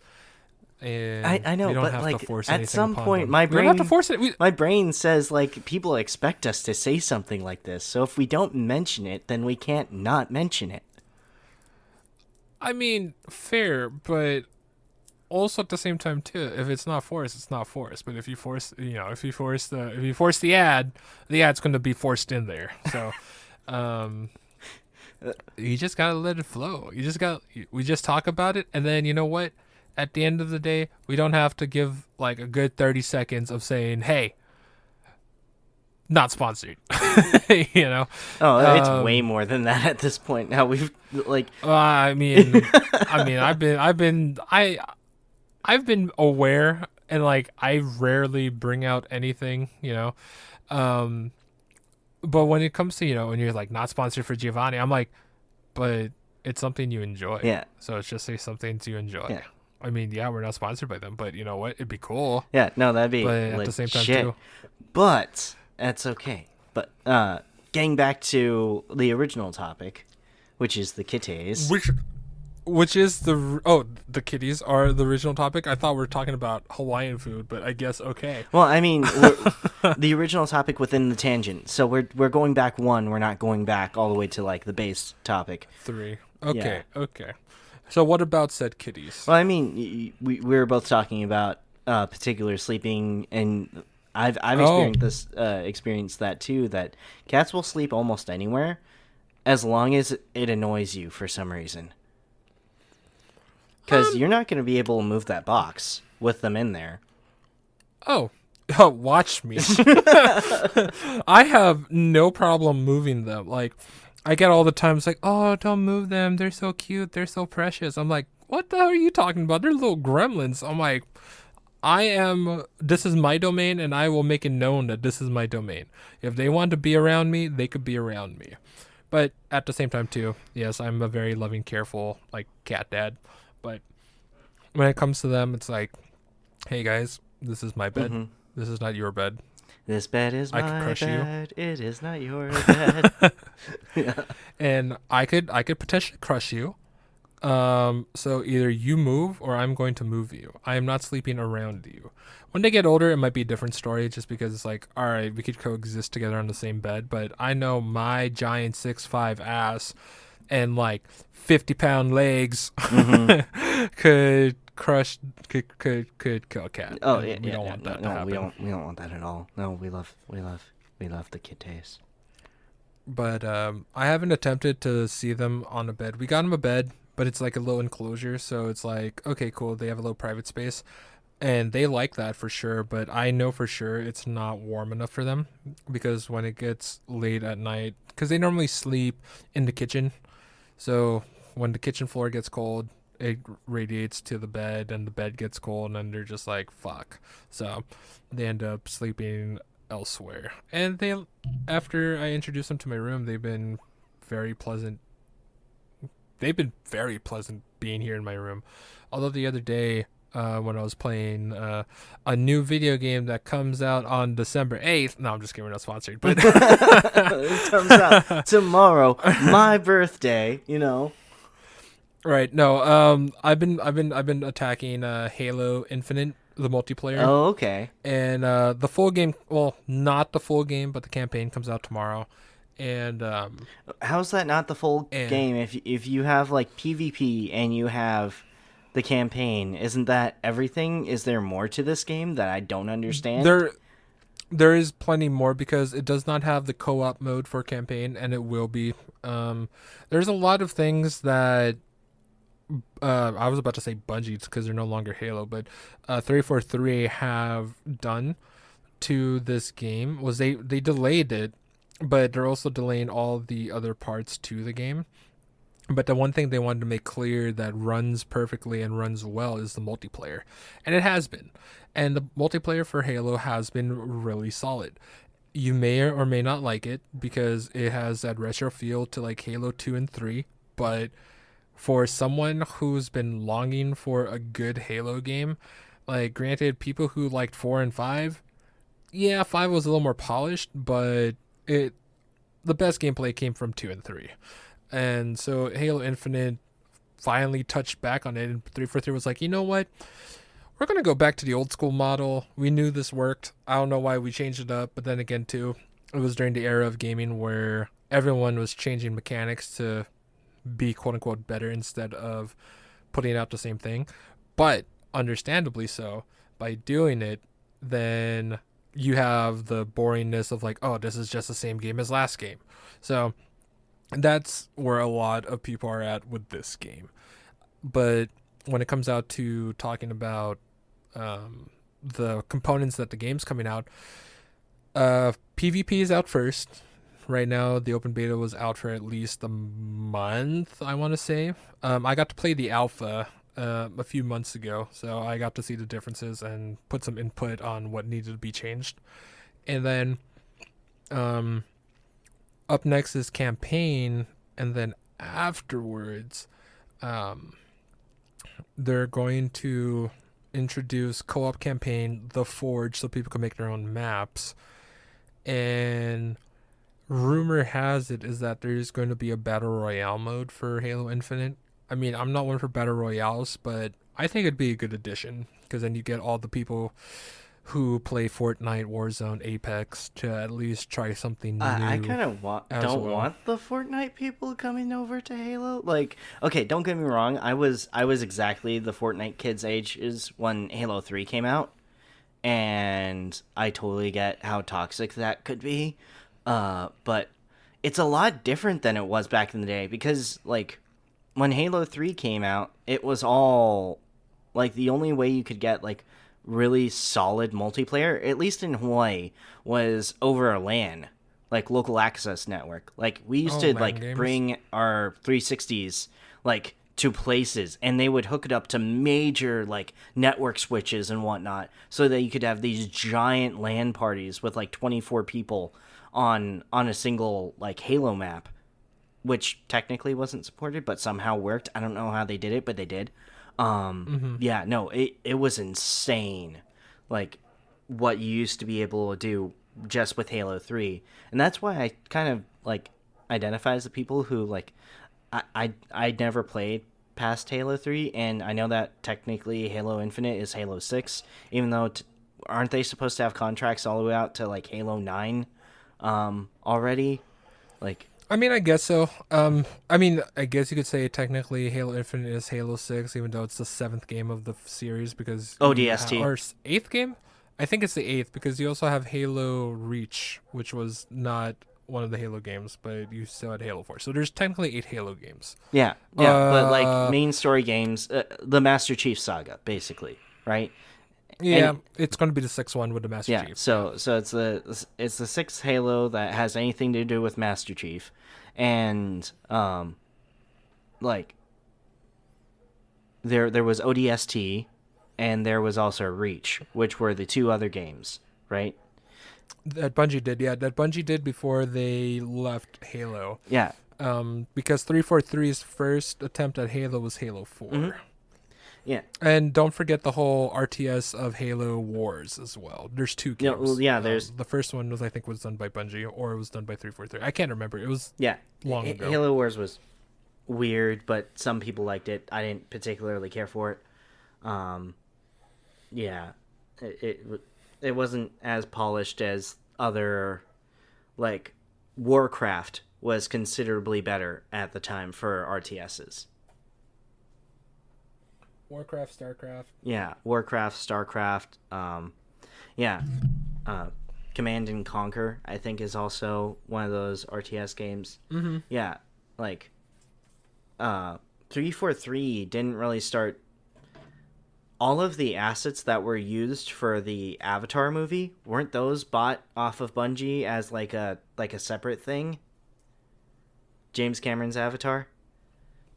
And I know, we don't but have like to force at some upon point, them. my We don't have to brain force it. my brain says like people expect us to say something like this. So if we don't mention it, then we can't not mention it. I mean, fair, but also at the same time too, if it's not forced, it's not forced. But if you force, if you force the ad's going to be forced in there. So, you just gotta let it flow. We just talk about it, and then you know what? At the end of the day, we don't have to give like a good 30 seconds of saying, "Hey, not sponsored." Oh, it's way more than that at this point. Now we've like. I've been aware, and like I rarely bring out anything, but when it comes to when you're like not sponsored for Giovanni, I'm like, but it's something you enjoy. Yeah. So it's just something you enjoy. Yeah. I mean, yeah, we're not sponsored by them, but you know what? It'd be cool. Yeah, no, that'd be But at the same time shit. too. But that's okay. But getting back to the original topic, which is the kitties. Which is the kitties are the original topic. I thought we were talking about Hawaiian food, but I guess okay. Well, I mean, the original topic within the tangent. So we're going back one. We're not going back all the way to like the base topic. 3. Okay, okay. So what about said kitties? Well, I mean, we were both talking about particular sleeping, and I've experienced that too. That cats will sleep almost anywhere, as long as it annoys you for some reason. Because you're not going to be able to move that box with them in there. Oh, watch me. I have no problem moving them. Like, I get all the time, it's like, oh, don't move them. They're so cute. They're so precious. I'm like, what the hell are you talking about? They're little gremlins. I'm like, this is my domain, and I will make it known that this is my domain. If they want to be around me, they could be around me. But at the same time, too, yes, I'm a very loving, careful, like, cat dad. But when it comes to them, it's like, hey guys, this is my bed. Mm-hmm. This is not your bed. This bed is my bed. It is not your bed. Yeah. And I could potentially crush you. So either you move or I'm going to move you. I am not sleeping around you. When they get older, it might be a different story just because it's like, all right, we could coexist together on the same bed. But I know my giant 6'5" ass and like 50-pound legs mm-hmm. could kill a cat. Oh, and we don't want that to happen. We don't want that at all. No, we love the kitties. But I haven't attempted to see them on a bed. We got them a bed, but it's like a little enclosure, so it's like, okay, cool. They have a little private space, and they like that for sure. But I know for sure it's not warm enough for them because when it gets late at night, because they normally sleep in the kitchen. So when the kitchen floor gets cold, it radiates to the bed, and the bed gets cold, and then they're just like, fuck. So they end up sleeping elsewhere. And after I introduced them to my room, they've been very pleasant. They've been very pleasant being here in my room. Although the other day, when I was playing a new video game that comes out on December 8th. No, I'm just kidding, we're not sponsored. But it comes out tomorrow, my birthday, you know. Right. No, I've been attacking Halo Infinite, the multiplayer. Oh, okay. And the full game, well, not the full game, but the campaign comes out tomorrow. And how's that not the full game? If you have like PvP and you have the campaign, isn't that everything? Is there more to this game that I don't understand? There is plenty more because it does not have the co-op mode for campaign, and it will be. There's a lot of things that I was about to say Bungie because they're no longer Halo, but 343 have done to this game was they delayed it, but they're also delaying all the other parts to the game. But the one thing they wanted to make clear that runs perfectly and runs well is the multiplayer. And it has been. And the multiplayer for Halo has been really solid. You may or may not like it because it has that retro feel to like Halo 2 and 3. But for someone who's been longing for a good Halo game, like granted, people who liked 4 and 5, yeah, 5 was a little more polished, but the best gameplay came from 2 and 3. And so Halo Infinite finally touched back on it, and 343 was like, you know what? We're going to go back to the old school model. We knew this worked. I don't know why we changed it up, but then again, too, it was during the era of gaming where everyone was changing mechanics to be quote-unquote better instead of putting out the same thing. But understandably so, by doing it, then you have the boringness of like, oh, this is just the same game as last game. So that's where a lot of people are at with this game. But when it comes out to talking about the components that the game's coming out, PvP is out first. Right now, the open beta was out for at least a month, I want to say. I got to play the alpha a few months ago, so I got to see the differences and put some input on what needed to be changed. And then up next is campaign, and then afterwards they're going to introduce co-op campaign, The Forge, so people can make their own maps. And rumor has it is that there's going to be a battle royale mode for Halo Infinite. I mean, I'm not one for battle royales, but I think it'd be a good addition because then you get all the people who play Fortnite, Warzone, Apex to at least try something new. I kind of don't well. want the Fortnite people coming over to Halo. Like, okay, don't get me wrong. I was exactly the Fortnite kids' ages when Halo 3 came out, and I totally get how toxic that could be. But it's a lot different than it was back in the day because, like, when Halo 3 came out, it was all like the only way you could get like really solid multiplayer, at least in Hawaii, was over a LAN, like local access network. Like we used to LAN like games. bring our 360s like to places and they would hook it up to major like network switches and whatnot so that you could have these giant LAN parties with like 24 people on a single like Halo map, which technically wasn't supported but somehow worked. I don't know how they did it, but they did. Yeah, no, it was insane, like what you used to be able to do just with Halo 3. And that's why I kind of like identify as the people who like I never played past Halo 3, and I know that technically Halo Infinite is Halo 6, even though aren't they supposed to have contracts all the way out to like Halo 9 already? Like, I mean, I guess so. I mean, I guess you could say technically Halo Infinite is Halo 6, even though it's the 7th game of the series because ODST. or 8th game. I think it's the 8th because you also have Halo Reach, which was not one of the Halo games, but you still had Halo 4. So there's technically 8 Halo games. Yeah, but like main story games, the Master Chief Saga, basically, right? Yeah, And- it's going to be the 6th one with the Master Yeah, Chief. so it's the sixth Halo that has anything to do with Master Chief, and like there was ODST, and there was also Reach, which were the two other games, right? That Bungie did, yeah. That Bungie did before they left Halo. Yeah, Because 343's first attempt at Halo was Halo 4. Mhm. yeah. And don't forget the whole RTS of Halo Wars as well. There's 2 Yeah, games. well, yeah, there's- the first one was I think was done by Bungie or it was done by 343. I can't remember. It was Yeah, long ago. Halo Wars was weird, but some people liked it. I didn't particularly care for it. Yeah, it wasn't as polished as other, like Warcraft was considerably better at the time for RTSs. Warcraft, StarCraft. Yeah, Warcraft, StarCraft. Yeah, Command and Conquer, I think, is also one of those RTS games. Mm-hmm. Yeah, like 343 didn't really start. All of the assets that were used for the Avatar movie, weren't those bought off of Bungie as like a separate thing? James Cameron's Avatar?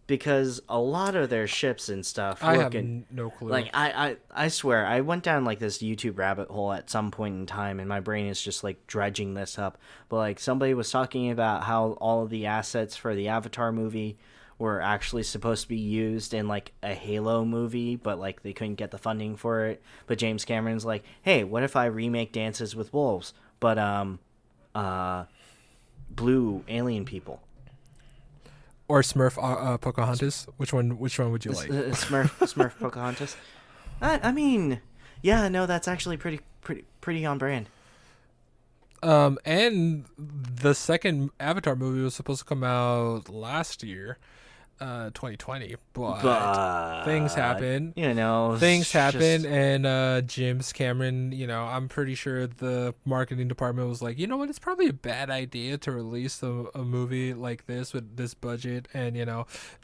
Because a lot of their ships and stuff I look have no clue. like I swear I went down like this YouTube rabbit hole at some point in time and my brain is just like dredging this up. But like somebody was talking about how all of the assets for the Avatar movie were actually supposed to be used in like a Halo movie, but like they couldn't get the funding for it. But James Cameron's like, "Hey, what if I remake Dances with Wolves, but blue alien people?" Or Smurf Pocahontas. Which one would you like? Smurf Pocahontas. I mean, yeah, no, that's actually pretty on brand. And the second Avatar movie was supposed to come out last year, 2020, but things happen. You know, Things happen, just- and James Cameron, I'm pretty sure the marketing department was like, you know what, it's probably a bad idea to release a movie like this with this budget and,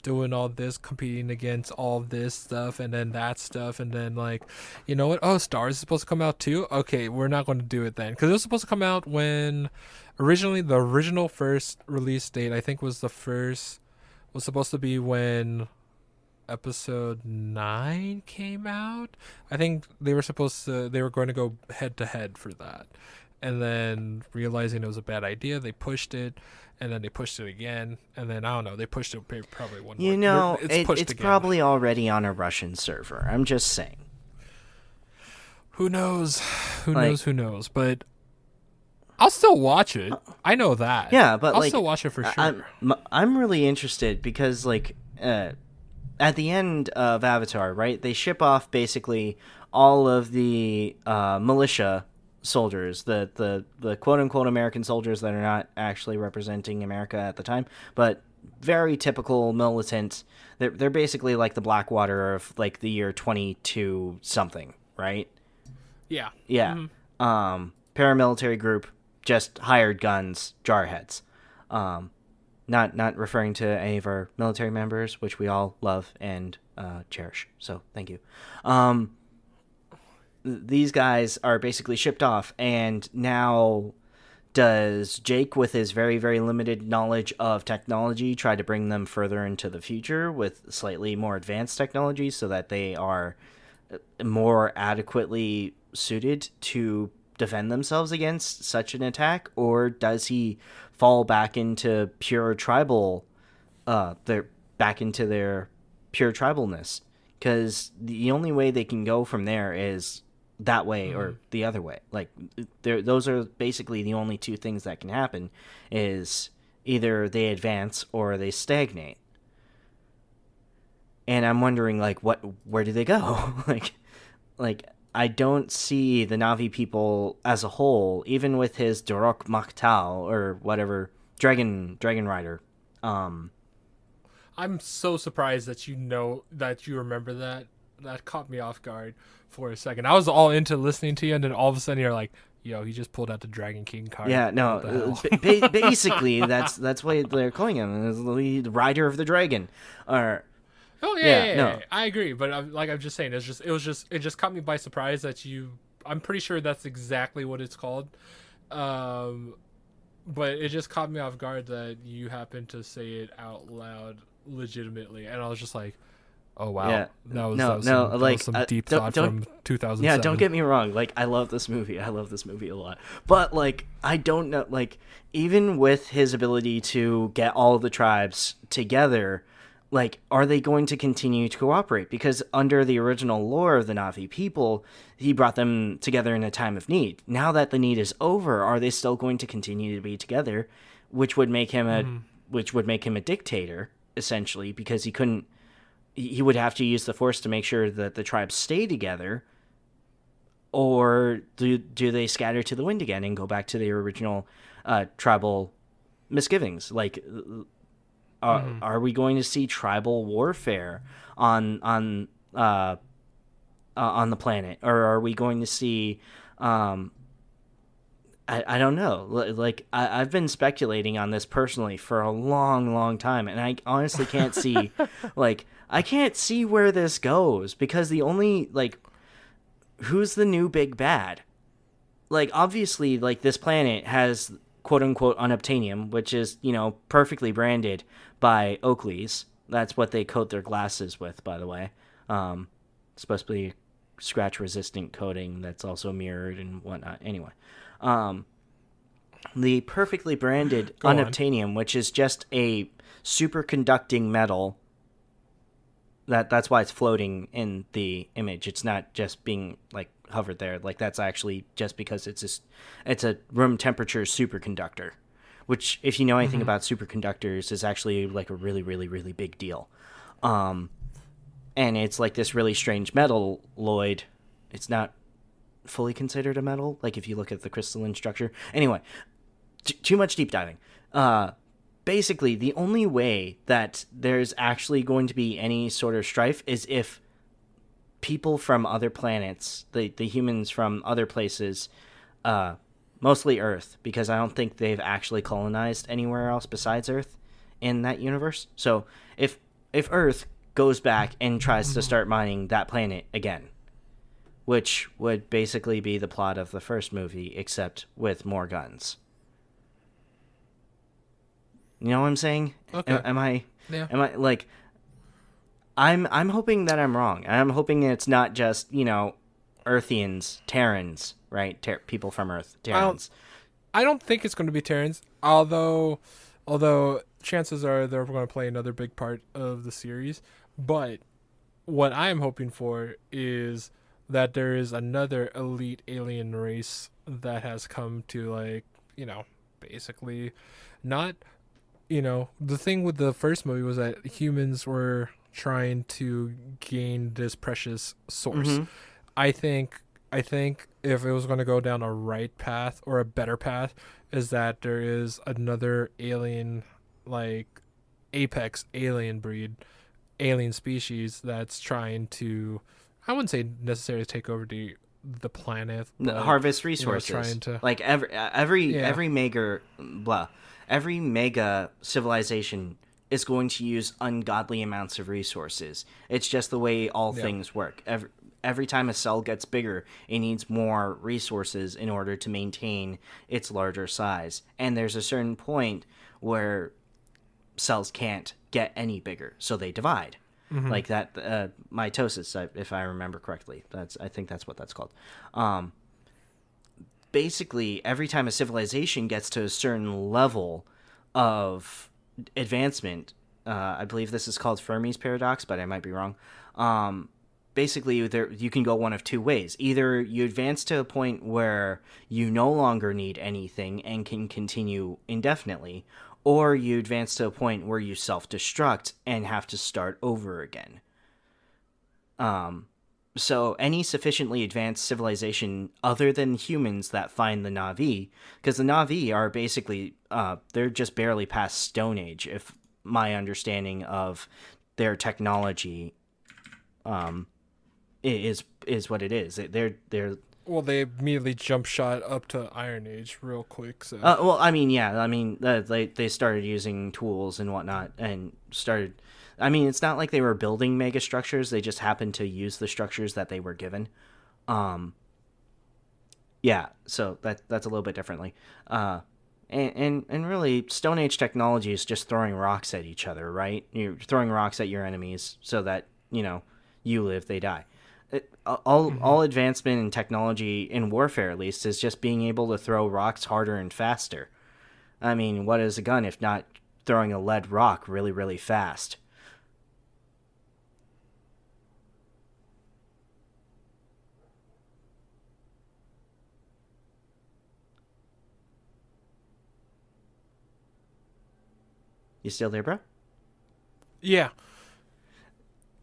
doing all this, competing against all this stuff and then that stuff. And then, like, you know what? Oh, Stars is supposed to come out too? Okay, we're not going to do it then. Because it was supposed to come out when the original first release date, I think, was supposed to be when episode 9 came out. I think they were going to go head to head for that. And then realizing it was a bad idea, they pushed it, and then they pushed it again, and then I don't know, they pushed it probably one more. It's again. probably already on a Russian server. I'm just saying. Who knows? Who Like- knows? Who knows? But I'll still watch it. I know that. Yeah, but I'll like, still watch it for sure. I'm really interested because like at the end of Avatar, right? They ship off basically all of the militia soldiers, the quote unquote American soldiers that are not actually representing America at the time, but very typical militant. They're basically like the Blackwater of like the year 22 something, right? Yeah. Yeah. Paramilitary group, just hired guns, jarheads. Not referring to any of our military members, which we all love and cherish. So thank you. These guys are basically shipped off, and now does Jake, with his very, very limited knowledge of technology, try to bring them further into the future with slightly more advanced technology so that they are more adequately suited to defend themselves against such an attack? Or does he fall back into pure tribal, back into their pure tribalness? Because the only way they can go from there is that way or the other way. Like, those are basically the only two things that can happen, is either they advance or they stagnate. And I'm wondering, like, where do they go? like I don't see the Na'vi people as a whole, even with his Dorok Maktal or whatever Dragon Rider. I'm so surprised that you remember that. That caught me off guard for a second. I was all into listening to you, and then all of a sudden you're like, "Yo, he just pulled out the Dragon King card." Yeah, no. Basically, that's why they're calling him, is the Rider of the Dragon. Or oh yeah, I agree. But I'm just saying, it just caught me by surprise that you. I'm pretty sure that's exactly what it's called. But it just caught me off guard that you happened to say it out loud, legitimately, and I was just like, "Oh wow, yeah, that was some deep thought from 2007." Yeah, don't get me wrong. Like, I love this movie. I love this movie a lot. But like, I don't know. Like, even with his ability to get all the tribes together, like, are they going to continue to cooperate? Because under the original lore of the Na'vi people, he brought them together in a time of need. Now that the need is over, are they still going to continue to be together? Which would make him a dictator, essentially, because he would have to use the Force to make sure that the tribes stay together. Or do they scatter to the wind again and go back to their original tribal misgivings? Like, are we going to see tribal warfare on the planet, or are we going to see? I don't know. Like, I've been speculating on this personally for a long, long time, and I honestly can't see, like, I can't see where this goes, because the only, like, who's the new big bad? Like, obviously, like, this planet has quote-unquote unobtainium, which is, perfectly branded by Oakley's. That's what they coat their glasses with, by the way. Supposed to be scratch-resistant coating that's also mirrored and whatnot. Anyway. The perfectly branded unobtainium, which is just a superconducting metal. That's why it's floating in the image. It's not just being, like, hovered there. Like, that's actually just because it's a room temperature superconductor, which, if you know anything about superconductors, is actually like a really, really, really big deal. And it's like this really strange metalloid. It's not fully considered a metal, like, if you look at the crystalline structure. Anyway, too much deep diving. Basically, the only way that there's actually going to be any sort of strife is if people from other planets, the humans from other places, mostly Earth, because I don't think they've actually colonized anywhere else besides Earth in that universe. So if Earth goes back and tries to start mining that planet again, which would basically be the plot of the first movie, except with more guns. You know what I'm saying? Okay. Am I? Yeah. Am I, like? I'm hoping that I'm wrong. I'm hoping it's not just, Earthians, Terrans, right? People from Earth, Terrans. I don't think it's going to be Terrans, although chances are they're going to play another big part of the series. But what I'm hoping for is that there is another elite alien race that has come to, like, basically not, the thing with the first movie was that humans were trying to gain this precious source. Hmm. I think if it was going to go down a right path or a better path, is that there is another alien, like apex alien breed, alien species that's trying to, I wouldn't say necessarily take over the planet, but Harvest resources. trying to, Like every yeah, every mega civilization is going to use ungodly amounts of resources. It's just the way all yeah, things work. Every time a cell gets bigger, it needs more resources in order to maintain its larger size. And there's a certain point where cells can't get any bigger, so they divide. mm-hmm, Like that mitosis, if I remember correctly. I think that's what that's called. Um, Basically, every time a civilization gets to a certain level of advancement, I believe this is called Fermi's paradox, but I might be wrong. Um, Basically, you can go one of two ways. Either you advance to a point where you no longer need anything and can continue indefinitely, or you advance to a point where you self-destruct and have to start over again. Um, so any sufficiently advanced civilization other than humans that find the Na'vi, because the Na'vi are basically they're just barely past Stone Age, if my understanding of their technology um, is what it is. They're well, they immediately jump shot up to Iron Age real quick. So well, I mean, yeah, I mean, they started using tools and whatnot, and started. I mean, it's not like they were building mega structures; they just happened to use the structures that they were given. Um, yeah, so that's a little bit differently. And really, Stone Age technology is just throwing rocks at each other, right? You're throwing rocks at your enemies so that you live, they die. All advancement in technology in warfare, at least, is just being able to throw rocks harder and faster. I mean, what is a gun if not throwing a lead rock really, really fast? You still there, bro? yeah,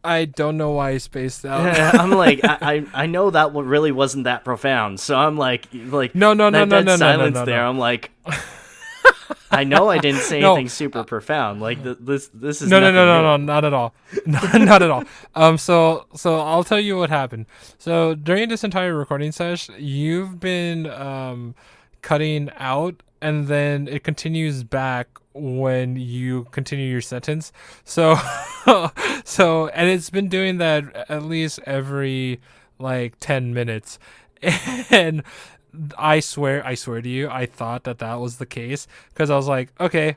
I don't know why I spaced out. I'm like, I know that one really wasn't that profound, so I'm like No, no, no, that no, dead no, no, no, silence no, there. no. I'm like, I know I didn't say No, anything super profound. Like this is no, no, nothing no, no, new. no, not at all. Not at all. So I'll tell you what happened. So during this entire recording session, you've been cutting out, and then it continues back when you continue your sentence. So, and it's been doing that at least every like 10 minutes, and I swear to you, I thought that was the case because I was like, okay,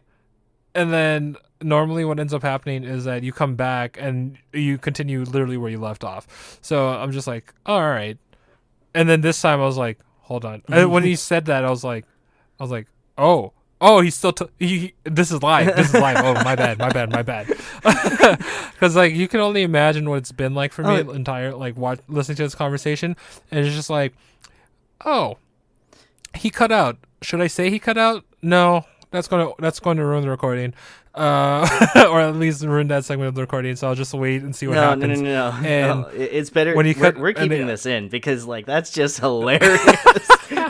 and then normally what ends up happening is that you come back and you continue literally where you left off. So I'm just like, all right. And then this time I was like, hold on. And when he said that, I was like, oh, he's still. This is live. This is live. Oh, my bad. My bad. My bad. Because like you can only imagine what it's been like for me entire like listening to this conversation, and it's just like, oh, he cut out. Should I say he cut out? No, that's going to ruin the recording, or at least ruin that segment of the recording. So I'll just wait and see what No, no, happens. no, no, no. And No, it's better. when you cut, We're and keeping then- this in because like that's just hilarious.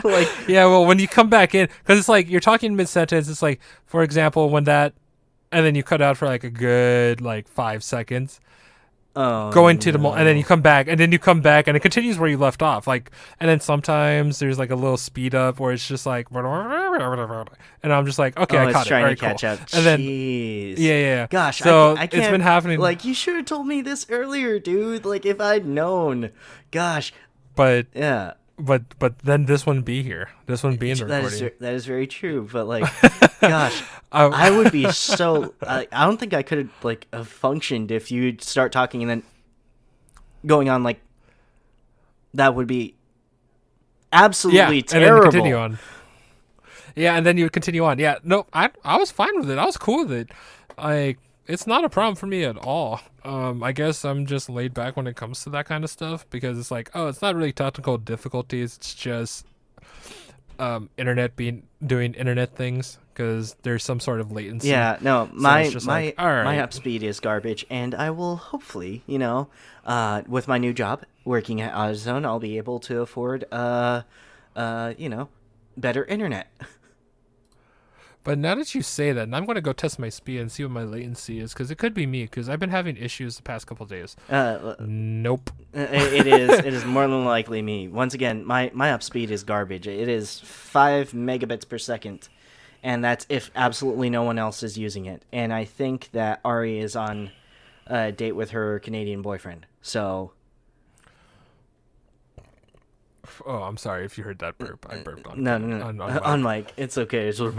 Like, yeah, well, when you come back in, because it's like you're talking mid sentence. It's like, for example, when that, and then you cut out for like a good like 5 seconds. oh, Going to the mall, and then no. you come back, and then you come back, and it continues where you left off. Like, and then sometimes there's like a little speed up where it's just like, and I'm just like, okay, Oh, I it's caught it. trying All to right, cool. catch up. And then, Jeez. yeah. Gosh, So I it's can't, been happening. Like, you should have told me this earlier, dude. Like, if I'd known. Gosh, but yeah. then this wouldn't be here. This wouldn't be in the recording. That is very true. But like, gosh, I, I would be so. I don't think I could have like have functioned if you'd start talking and then going on like that would be absolutely yeah, and then terrible. you continue on. Yeah, and then you would continue on. Yeah, no, I was fine with it. I was cool with it. Like, it's not a problem for me at all. I guess I'm just laid back when it comes to that kind of stuff because it's like, oh, it's not really technical difficulties. It's just internet being doing internet things because there's some sort of latency. Yeah, no, So it's just my like, all my right. up speed is garbage, and I will hopefully, with my new job working at AutoZone, I'll be able to afford you know, better internet. But now that you say that, and I'm going to go test my speed and see what my latency is because it could be me because I've been having issues the past couple days. Uh, Nope. it is more than likely me. Once again, my up speed is garbage. It is 5 megabits per second, and that's if absolutely no one else is using it. And I think that Ari is on a date with her Canadian boyfriend. So Oh, I'm sorry if you heard that burp. I burped on no, no, no, on mic. on mic, it's okay. It's just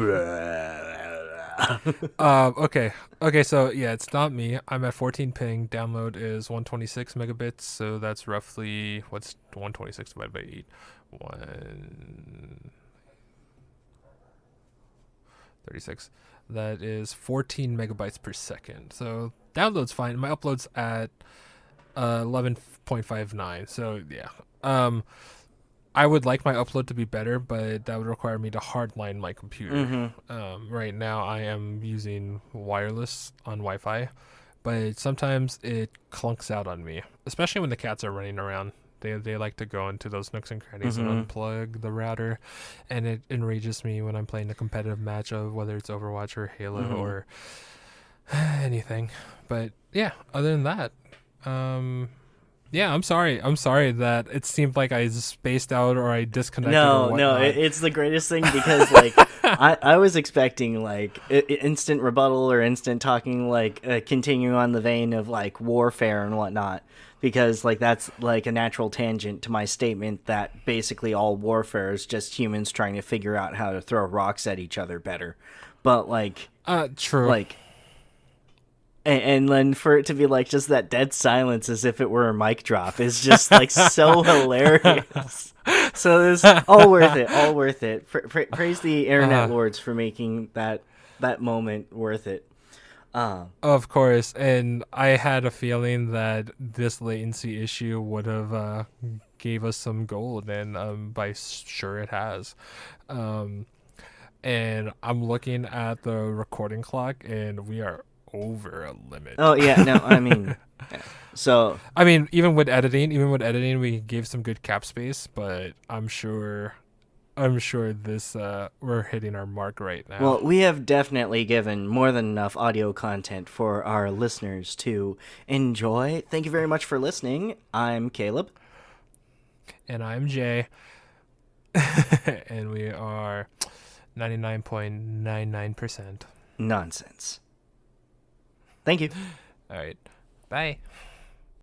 Okay. Okay, so yeah, it's not me. I'm at 14 ping. Download is 126 megabits, so that's roughly what's 126 divided by 8? 136. That is 14 megabytes per second. So download's fine. My upload's at 11.59. So yeah. I would like my upload to be better, but that would require me to hardline my computer. Right now, I am using wireless on Wi-Fi, but sometimes it clunks out on me, especially when the cats are running around. They like to go into those nooks and crannies and unplug the router, and it enrages me when I'm playing a competitive match of whether it's Overwatch or Halo or anything. But yeah, other than that, yeah, I'm sorry. I'm sorry that it seemed like I spaced out or I disconnected or No, whatnot. no, it's the greatest thing because like I was expecting like instant rebuttal or instant talking, like continuing on the vein of like warfare and whatnot, because like that's like a natural tangent to my statement that basically all warfare is just humans trying to figure out how to throw rocks at each other better. But True. like and then for it to be like just that dead silence as if it were a mic drop is just like so hilarious. So it's all worth it, all worth it. Praise the internet lords for making that moment worth it. Of course, and I had a feeling that this latency issue would have gave us some gold, and by sure it has. And I'm looking at the recording clock, and we are over a limit. Oh yeah, no, I mean, so I mean, even with editing, we gave some good cap space, but I'm sure this we're hitting our mark right now. well, we have definitely given more than enough audio content for our listeners to enjoy. Thank you very much for listening. I'm Caleb. And I'm Jay. And we are 99.99%. Nonsense. Thank you. All right. Bye.